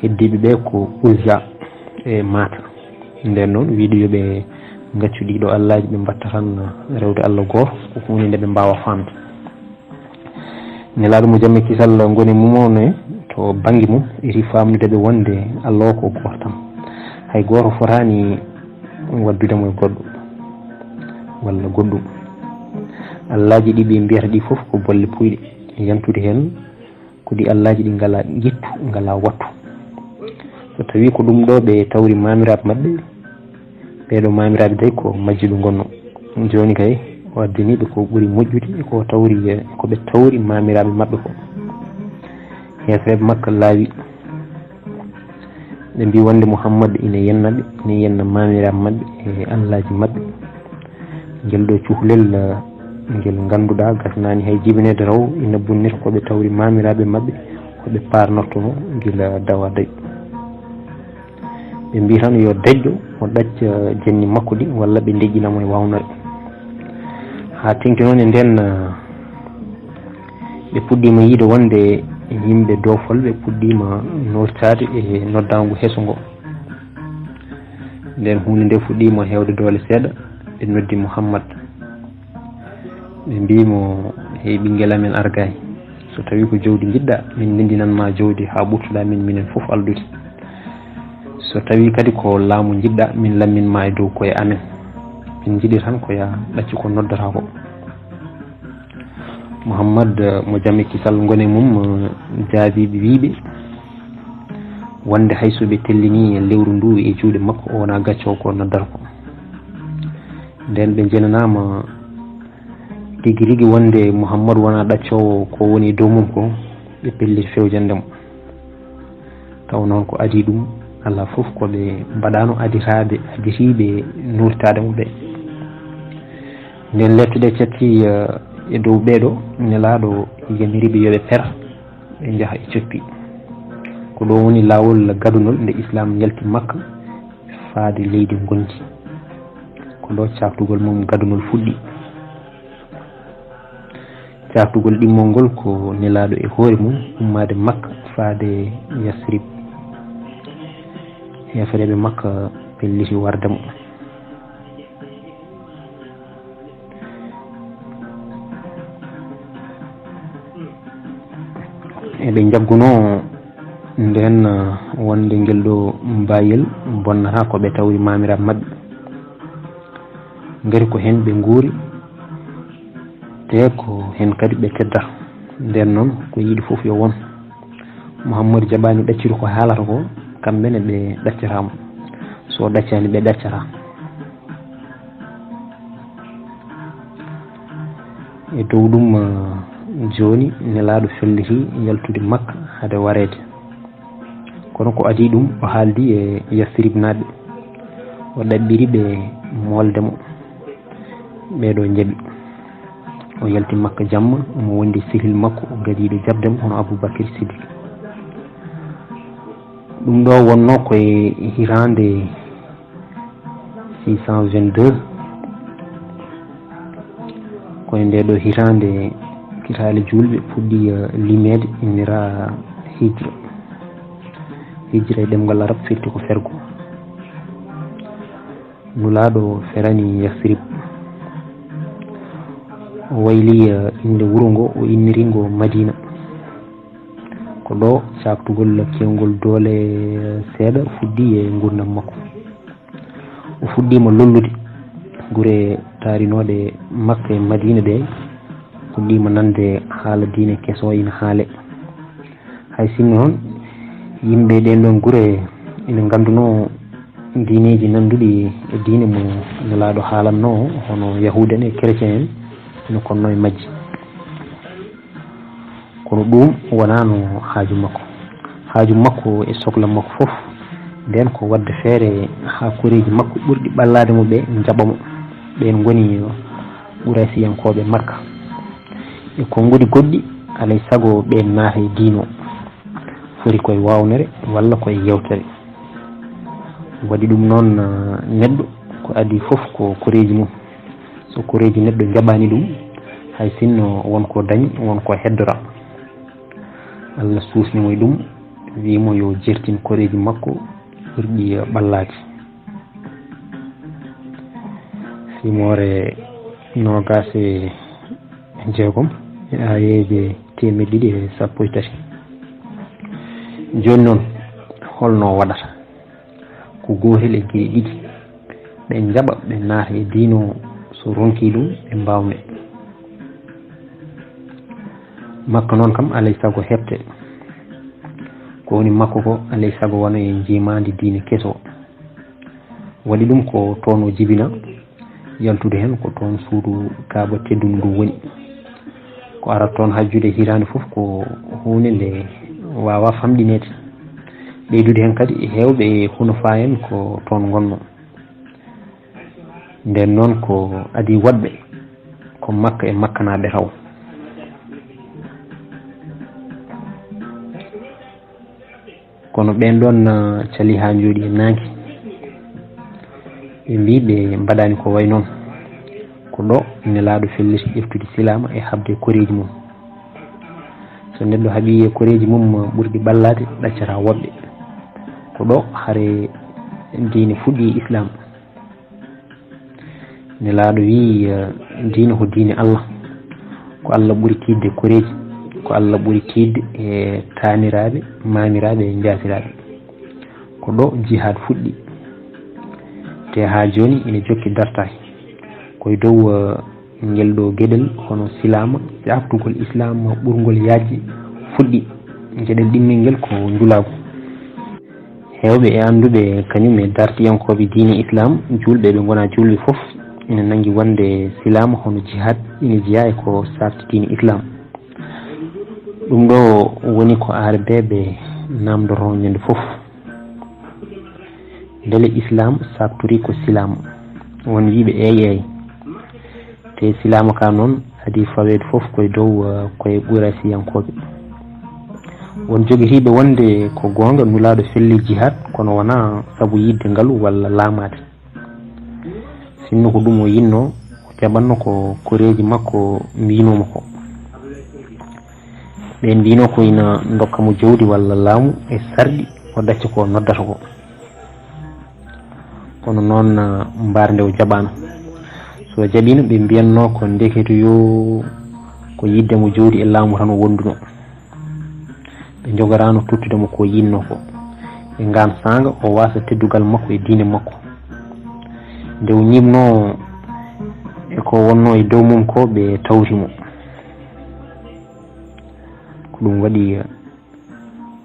heddiɓe ɓe ko Uzza e Mata. nden noon wiiɗo yoɓe gaccu ɗiɗo allaji ɓe mbatta tan rewde Allah goto ko hunde nde ɓe mbawa famde. nelaɗo mo jamme kisal ngoni mum one to banggue mum iri famnudeɓe wonde Allah o ko goto tan, hay goto fotani waddudemo e goɗɗo. walla goɗɗum. Allaji ɗi ɓe mbiyata ɗi fof ko bolle puyɗe, yantude hen ko ɗi allaji ɗi ngala gittu ngala wattu. So tawi ko ɗum ɗo ɓe tawri mamiraɓe maɓɓe, ɓeɗo mamiraɓe day ko majjiɗo gonno. Joni kay o addaniɓe ko ɓuuri moƴƴude ko tawri ko ɓe tawri mamiraɓe maɓɓe ko. Hefreɓe Makka laawi ɓe mbi wonde Muhammad ina yennaɓe, ina yenna mamiraɓe maɓɓe e allaji maɓɓe. Ngel ɗo cuhlel ngel ganduɗa gasnani hay jibinede raw ina bonnita koɓe tawri mamiraɓe maɓɓe koɓe parnortono gila dawa day. Ɓe mbi tan yo deƴƴo o ɗacca jenni makko ɗi walla ɓe deƴƴinamo e wawnere. Ha tengti noon e nden ɓe puɗɗima yiide wonde yimɓe dofol, ɓe puɗɗima nortade e noddago heeso ngo. Nden hunde nde fuɗɗima hewde doole seeɗa, ɓe noddi Muhammad, ɓe mbimo hey ɓinguel amen argay, so tawi ko jawdi jiɗɗa min ndendinanma jawdi ha ɓurtoɗa min minen foof aldude. So tawi kadi ko laamu jiɗɗa min lamminma e dow koye amen, min jiiɗi tan ko ya ɗacci ko noddata ko. Muhammad mo jamme kisal gone mum jaabiɓe wiiɓe wonde hayso ɓe tellini lewru ndu e juuɗe makko o wona gaccowo ko noddata ko. Nden ɓe jenanama tigi rigui wonde Muhammad wona ɗaccowo ko woni dow mum ko, ɓe pelli fewjande mo. Taw noon ko adi ɗum ala foof koɓe mbaɗano adiriɓe nurtade mo ɓe. Nden lettuɗe cetti e dow ɓeɗo nelaɗo yamiriɓe yoɓe per ɓe jaaha e coppi. Ko ɗo woni lawol gadunol nde Islam yalti Makka faade leydi gondi. Ko ɗo caftugol mum gadunol fuɗɗi. Caftugol ɗimmol ngol ko nelaɗo e hoore mum ummade Makka faade Yasrib. Hefreɓe Makka pelliti warde mo. Eɓe jagguno nden wonde ngel ɗo mbayel bonnata ko ɓe tawri mamiraɓe maɓɓe, ngari ko hen ɓe guuri te ko hen kadi ɓe teddata. Nden noon ko yiiɗi foof yo won. Muhammad jaɓani ɗaccude ko haalata ko, kamɓene ɓe ɗaccatamo, so ɗaccani ɓe ɗaccata. E dow ɗum joni nelaɗo felliti yaltude Makka hade warede. Kono ko adi ɗum o haaldi e Yasrib naɓe, o ɗaɓɓiri ɓe moldemo, ɓeɗo jaaɓi. O yalti Makka jamma, omo wondi sehil makko gadiɗo jabdemo hono Aboubacry Siddiq. ɗum ɗo wonno koye hirande 622 koye nde ɗo hirande kitale julɓe fuɗɗi limede innira hijra e ɗemgal arab firti ko fergo. Nulaɗo ferani Yasrib, o wayli inde wuro ngo o inniringo Madina. Ko ɗo caftugol kewgol doole seeɗa fuɗɗi e gurdam makko. O fuɗɗima lollude gure tarinoɗe Makka e Madina ɗe, fuɗɗima nande haala diine keso ina haale. Hay sinno noon yimɓe ɗen ɗon gure ina ganduno diineji nanduɗi e diine mo nelaɗo haalanno, hono yahude en e chrétien en ina konno e majji. Kono ɗum wonano haaju makko. Haaju makko e sohla makko foof nden ko wadde feere ha koreji makko ɓurɗi ɓallade mo ɓe jaɓamo. Ɓen goni ɓuraysiyankoɓe Makka. E konngudi goɗɗi alay sago ɓen naata e diino, foti koye wawnere walla koye yewtere. Waɗi ɗum noon neɗɗo ko adi foof ko koreji mum. So koreji neɗɗo jaɓani ɗum, hay sinno wonko dañi wonko heddora. Allah suusnimo e ɗum, wimo yo jertin koreji makko ɓurɗi ɓallade. Simore 26 e ayeje 213. Joni noon holno waɗata? Ko gotel e gueɗe ɗiɗi, ɓe jaɓa ɓe naata e diino so ronki ɗum ɓe mbawne. Makka noon kam alay sago heɓte ko woni makko ko alay sago wona e jimadi diine keso waɗi ɗum ko toon o jibina yaltude hen ko toon suudu kaaba teddundu ndu woni ko arat toon hajjude hirande foof ko hunde nde wawa famɗinede ɓeydude hen kadi hewɓe e huno fa en ko toon gonno nden noon ko adi waɗɓe ko makka e makkanaɓe taw. Kono ɓen ɗon cali ha jooɗi e nanki ɓe mbi ɓe mbaɗani ko way noon ko ɗo nelaɗo felliti ƴeftude silama e habde koreji mum so neɗɗo haaɓi e koreji mum ɓurɗi ɓallade ɗaccata woɗɗe ko ɗo haare diine fuɗɗi islam. Nelaɗo wi diine ko diine Allah ko Allah ɓuri tidde koreji ko Allah ɓuri tidde e taniraɓe mamiraɓe e jasiraɓe ko ɗo jihad fuɗɗi te ha joni ene jokki dartaki koye dow ngel ɗo gueɗel hono silama jaftugol islam ɓurgol yajji fuɗɗi gueɗel ɗimmel ngel ko julagu. Hewɓe e anduɓe kañum e dartiyankoɓe diine islam julɓe ɓe gona julɓe foof ina nangi wonde silama hono jihad ina jeeya e ko safti diine islam. Ɗum ɗo woni ko arɓe ɓe namdoto ñande foof beele islam sabtori ko silama won wiɓe eyi te silama ka noon adi fawede foof koye dow koye ɓurasiyankoɓe won joguitiɓe wonde ko gonga nulaɗo felli jihad kono wona saabu yidde ngaalu walla laamade sinno ko ɗum o yinno o jaɓanno ko koreji makko mbinomo ko ɓe mbino ko ina dokkamo jawdi walla laamu e sarɗi o dacca ko noddata ko kono noon mbarde o jaɓano so jaɓino ɓe mbiyanno ko ndeketo yo ko yiddemo jawdi e laamu tan o wonduno ɓe jogarano tottudemo ko yinno ko e ngan sanga o wasa teddugal makko e diine makko nde o ñimno e ko wonno e dow mum ko ɓe tawtimo ko ɗum waɗi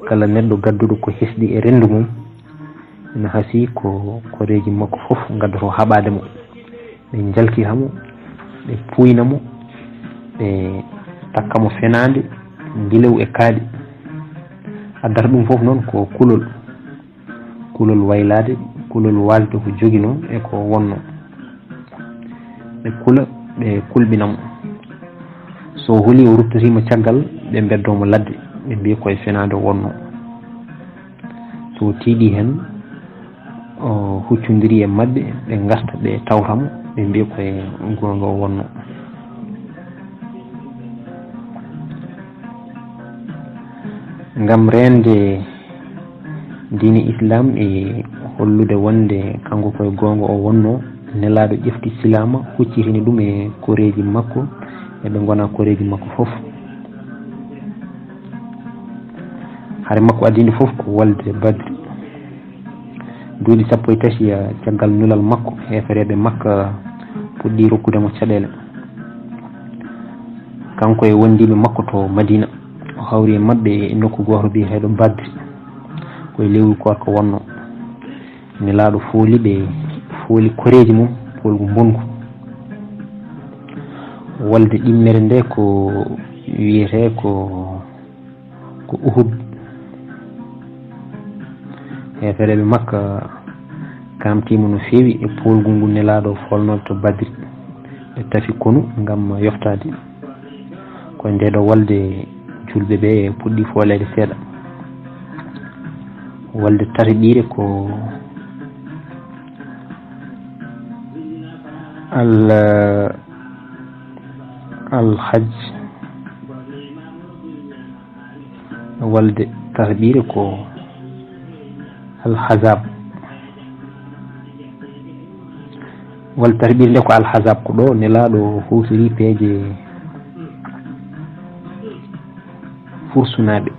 kala neɗɗo gadduɗo ko hesɗi e rendu mum ina hasi ko koreji makko foof gaddoto haɓademo ɓe jalkitamo ɓe puynamo ɓe takkamo fenade ndilew e kaaɗi addata ɗum foof noon ko kulol waylade kulol walde ko joguino e ko wonno ɓe kula ɓe kulɓinamo so huli o ruttotima caggal ɓe beddomo ladde ɓe mbi koye fenade wonno so tiiɗi hen o huccodiri e mabɓe ɓe garta ɓe tawtamo ɓe mbi koye gonga o wonno ngam rende diine islam e hollude wonde kanko koye gonga o wonno nelaɗo ƴefti silama huccitini ɗum e koreji makko eɓe gona koreji makko foof haare makko adinde foof ko walde badri duuɗi 13 caggal nulal makko hefereɓe makka puɗɗi rokkudemo caɗele kanko e wondiɓe makko to madina o hawri e mabɓe e nokku goto biyeteɗo badri koye lewru korko wonno nelaɗo fooli ɓe fooli koreji mum foolgu bongu walde ɗimmere nde ko wiyete ko Uhud hefereɓe makka kamtima no feewi e polgu ngu nelaɗo folnoɓe to badri ɓe tafi konu ngam yoftade koye ndeɗo walde julɓe ɓe puɗɗi folede seeɗa walde tataɓire ko al-hajj walde tataɓire ko al-hazab walde tataɓire nde ko al-hazab ko ɗo nelaɗo husiri peeje fursunaɓe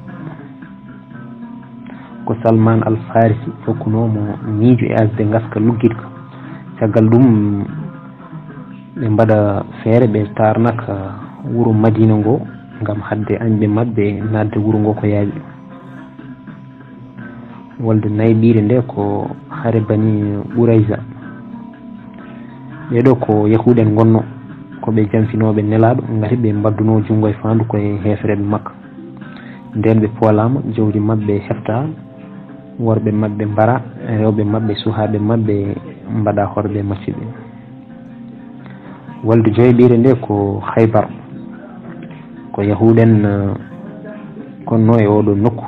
ko Salman al-Farisi hokkunomo miijo e asde gaska luggidka caggal ɗum ɓe mbaɗa feere ɓe tarnaka wuro Madina ngo ngam hadde añɓe maɓɓe nadde wuro ngo ko yaawi. Wolde nayɓire nde ko hare Bani Ɓurayza. ɓeɗo ko yahuɗen gonno ko ɓe jamfinoɓe nelaɗo ngati ɓe mbadduno jungo e fandu koye hefreɓe Makka. nden ɓe poolama jawdi maɓɓe hefta, worɓe maɓɓe mbara, rewɓe maɓɓe suhaɓe maɓɓe mbaɗa horɓe macciɓe. Wolde joyɓire nde ko Haybar, ko yahuɗen konno e oɗo nokku.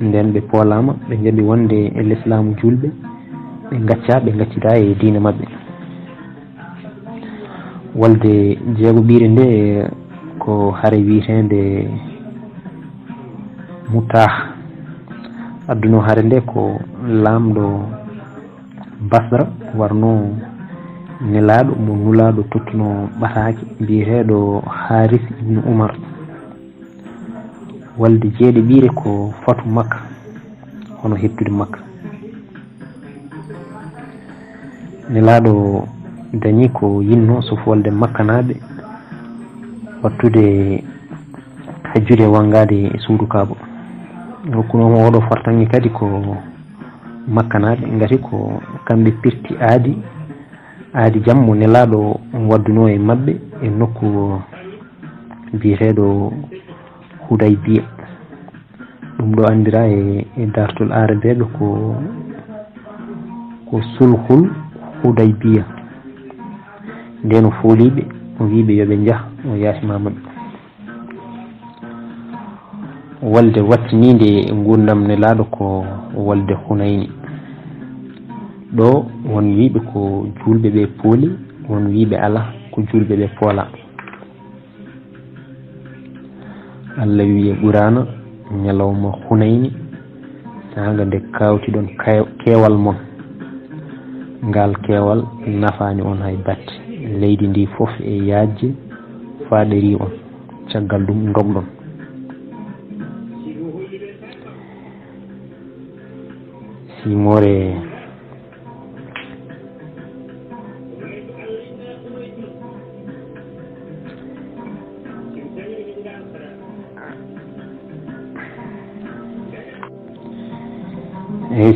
nden ɓe poolama ɓe jaɓi wonde e l'islamu julɓe, ɓe gaccita e diina maɓɓe. Wolde jeegoɓire nde ko hare wiitende Mutah. adduno hare nde ko lamɗo Basra, warno nelaɗo mo nulaɗo tottuno ɓataki mbiyeteɗo Haris ibn Umar. Wolde jeeɗiɓire ko Fatu Makka, hono hettude Makka. nelaɗo dañi ko yinno so folde makkanaɓe wattude hajjude wangade e suudu Kaaba. rokkunomo oɗo fortangi kadi ko makkanaɓe ngati ko kamɓe pirti aadi jam mo nelaɗo wadduno e maɓɓe e nokku biyeteɗo Hudaybiya. ɗum ɗo andira e dartul arabeɓe ko sulhul Hudaybiya. nden o fooliɓe o wiɓe yoɓe jaah o yasima maɓɓe. wolde wattinide gurdam nelaɗo ko wolde Hunayni. ɗo won wiɓe ko julɓe ɓe pooli, won wiɓe ala ko julɓe ɓe poola. Allah wiye ɓurana ñalawma Hunayni saanga nde kawtiɗon keewal mon. ngal keewal nafani on hay batte, leydi ndi fof e yaajje faaɗeri on, caggal ɗum dogɗon. simore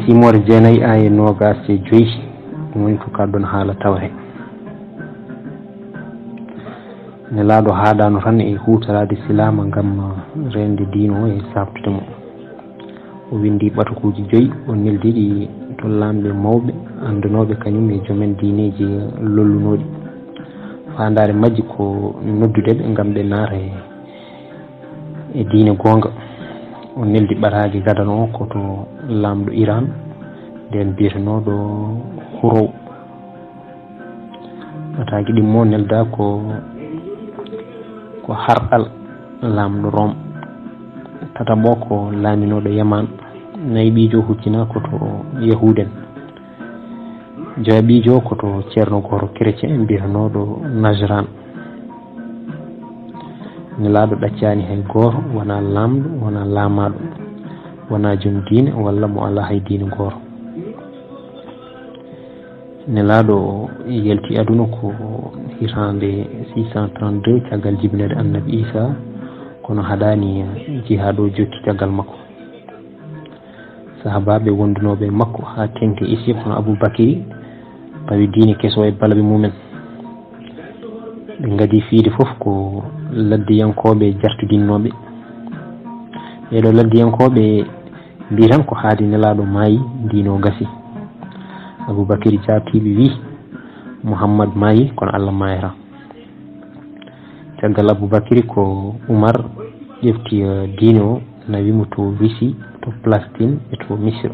simore jeenayi aye nogas e joyi woni ko kaddon haala tawre. nelaɗo haɗano tan e hutorade silama ngam rende diino e sabtude mo. o windi ɓatukuji joyi o neldiɗi to lamɓe mawɓe andunoɓe kañum e joomen diineji lollunoɗi. fandare majji ko noddudeɓe ngam ɓe naata e diine gonga. o neldi ɓaraji gadan o koto lamɗo Iran nden biyetenoɗo Hurow. ɓataji ɗimmo nelda ko harɗal lamɗo Rome. tataɓo ko laaminoɗo Yaman. nayɓijo huccina koto Yahuden. joyaɓijo koto ceerno goto chrétien mbiyetenoɗo Najran. nelaɗo ɗaccani hay goto, wona lamɗo, wona laamaɗo, wona joom diine walla mo ala hay diine goto. nelaɗo yalti aduna ko hitande 632 caggal jibinede annabi Isa, kono haɗani jihaad jokki caggal makko. sahabaɓe wondunoɓe makko ha tenke isi hono Aboubakry pawi diine keso e balaɓe mumen. ɓe gadi fiide foof ko laddiyankoɓe jartudinnoɓe. ɓeɗo laddiyankoɓe mbi tan ko haadi nelaɗo maayi diino gasi. Aboubakry jatiɓe wi Mouhammad maayi kono Allah maayata. caggal Aboubakry ko Oumar ƴefti diine o nawimo to Russie, to Palestine e to Misra.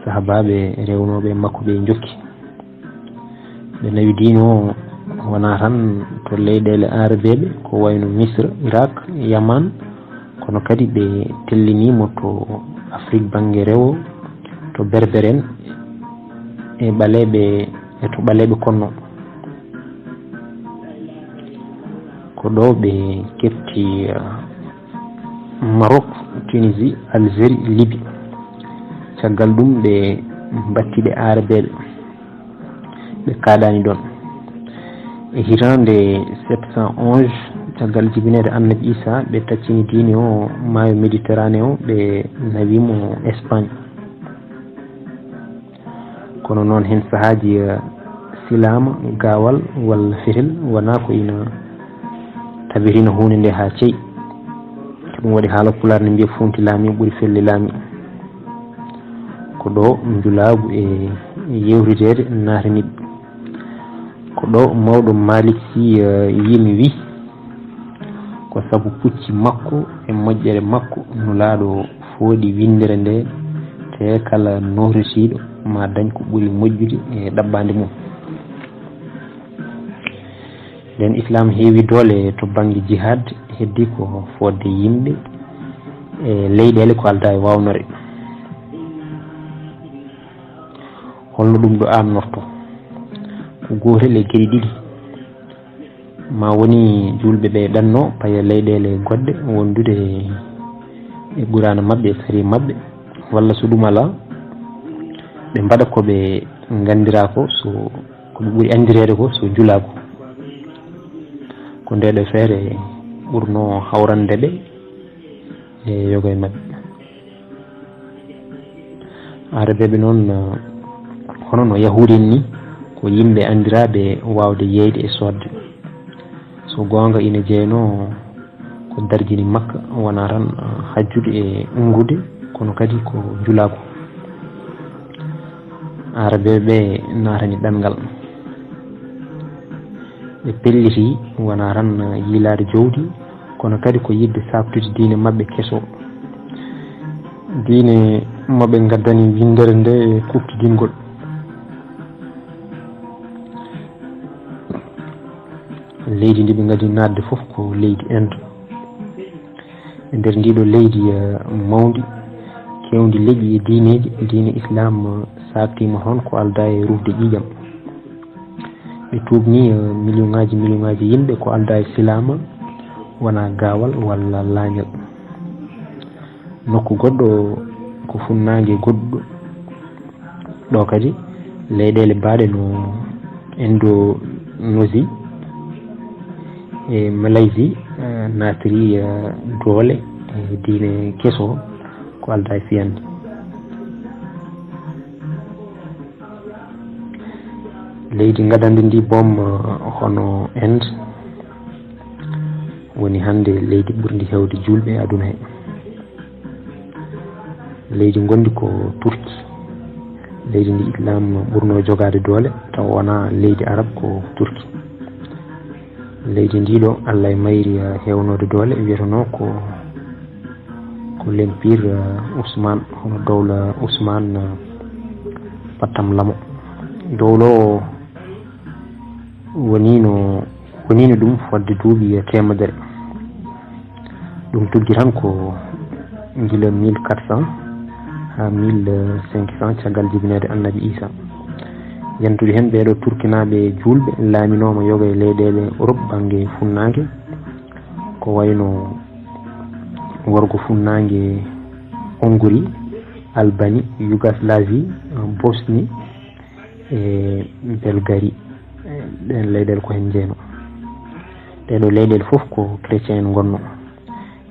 sahabaɓe rewnoɓe makko ɓe jokki. ɓe nawi diine o wona tan to leyɗele arabeɓe ko wayno Misra, Irak, Yaman, kono kadi ɓe tellinimo to Afrique banggue rewo, to Berbere en e ɓaleɓe e to ɓaleɓe konno. ko ɗo ɓe kefti Maroc, Tunisie, Algérie, Libye. caggal ɗum ɓe battiɓe arabeɓe ɓe kaɗani ɗon. hirande 711 caggal jibinede annabi Isa ɓe taccini diine o maayo méditerranée o ɓe nawimo Espagne. kono noon hen sahaji silama gawal walla fetel wona ko ina tabirina hunde nde ha ceyi. ɗum waɗi haala pular ne mbiya funti laami ɓuuri felle laami. ko ɗo njulagu e yewtidede nataniɓe. ko ɗo mawɗo Malick Sy yimi wi ko sabu pucci makko e moƴƴere makko nulaaɗo fooɗi windere nde te kala nohritiiɗo ma dañ ko ɓuri moƴƴude e ɗaɓɓande mum. nden islam heewi doole to baŋnge jihad heddi ko fodde yimɓe e leyɗele ko alda e wawnore. holno ɗum ɗo amnorto ko gotel e geɗe ɗiɗi. ma woni julɓe ɓe ɗanno paye leyɗele goɗɗe wondude e ɓurana mabɓe e sari mabɓe, walla so ɗum ala ɓe mbaɗa koɓe gandira ko so koɓe ɓuuri andirede ko so julako. ko ndeɗo feere ɓurno hawrande ɓe e yogo e mabɓe. arabeɓe noon hono no yahudi en ni ko yimɓe andiraɓe wawde yeyde e sodde. so gonga ina jeyno ko darjini makka wona tan hajjude e ungude kono kadi ko julako. arabeɓe natani ɗanngal ɓe pelliti wona tan yiilade jowdi kono kadi ko yidde sabtude diine mabɓe keso. diine maɓe gaddani windere nde e kuftidingol. leydi ndi ɓe gadi nadde fof ko leydi Inde. e nder ndiɗo leydi mawdi kewdi leƴƴi e diineji diine islam sabtima toon ko alda e rufde ƴiƴam. ɓe tubni million ngaji yimɓe ko alda e silama wona gawal walla laañal. nokku goɗɗo ko funnangue goɗɗo ɗo kadi leyɗele mbaɗe no Indonésie e Malaisie natiri doole e diine keso ko alda e fiyande. leydi gadande ndi boom hono Inde woni hande leydi ɓurdi hewde julɓe e aduna he. leydi gondi ko Turki. leydi ndi islam ɓurno jogade doole taw wona leydi arab ko Turki. leydi ndiɗo Allah e mayri hewnode doole wiyeteno ko l'empire Ousmane hono dowla Ousmane pattam lamo. dowlo o wonino ɗum fodde duuɓi temedere. ɗum tuggi tan ko gila 1400 ha 1500 caggal jibinede annabi Isa. yantude hen ɓeɗo turkinaɓe julɓe laaminoma yoga e leyɗele Europe banggue funnangue ko wayno worgo funnangue Hongrie, Albanie, Yougoslavie, Bosnie e Bulgarie. ɗen leyɗele ko hen jeyno. ɗeɗo leyɗele foof ko chrétien en gonno.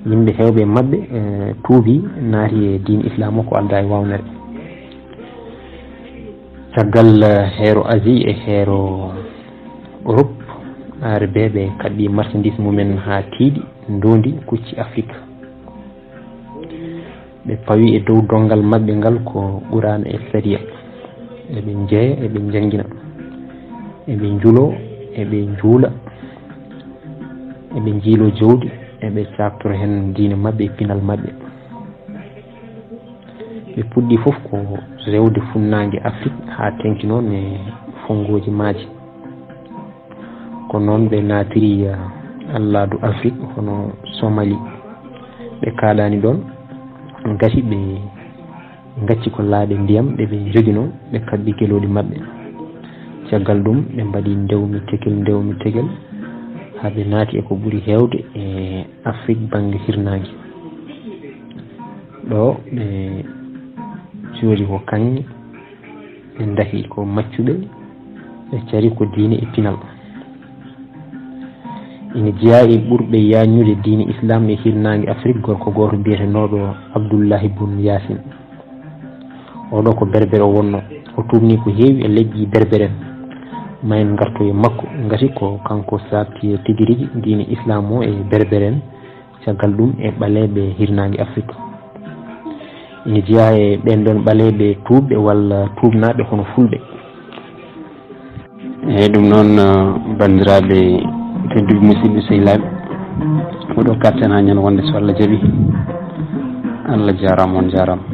yimɓe hewɓe mabɓe tuubi naati e diine islam o ko alda e wawnere. caggal heero Asie e heero Europe arabeɓe kaɓɓi marchandise mumen ha tiiɗi ndondi kucci Afrique. ɓe pawi e dow dongal mabɓe ngal ko qur'an e sharia. eɓe jeeya eɓe jangguina eɓe juulo eɓe juula eɓe jiilo jawdi eɓe cabtoro hen diine mabɓe e pinal mabɓe. ɓe puɗɗi fof ko rewde funnangue Afrique ha tengti noon e fongoji maaji. ko noon ɓe natiri alladu Afrique hono Somalie. ɓe kaɗani ɗon gati ɓe gacci ko laaɓe ndiyam ɗeɓe joguino ɓe kabbi keloɗi mabɓe. caggal ɗum ɓe mbaɗi ndewmi tegel haɓe naati eko ɓuuri hewde e Afrique banggue hirnangue. ɗo ɓe joori ko kaŋŋe ɓe dahi ko maccuɓe ɓe cari ko diine e pinal. ina jeeya e ɓurɓe yañude diine islam e hirnague Afrique gorko goto mbiyetenoɗo Abdoullahi Boun Yassine. oɗo ko berbere o wonno, o tubni ko heewi e leƴƴi berbere en. ma en gartu e makko gati ko kanko sarti tigui rigui diine islam o e berbere en, caggal ɗum e ɓaleɓe hirnague Afrique. ina jeeya e ɓen ɗon ɓaleɓe tuubɓe walla tuubnaɓe hono fulɓe. eyyi ɗum noon bandiraɓe tedduɓe musidɓe sehilaɓe, oɗo karten ha ñande wonde so Allah jaaɓi. Allah jarama, on jarama.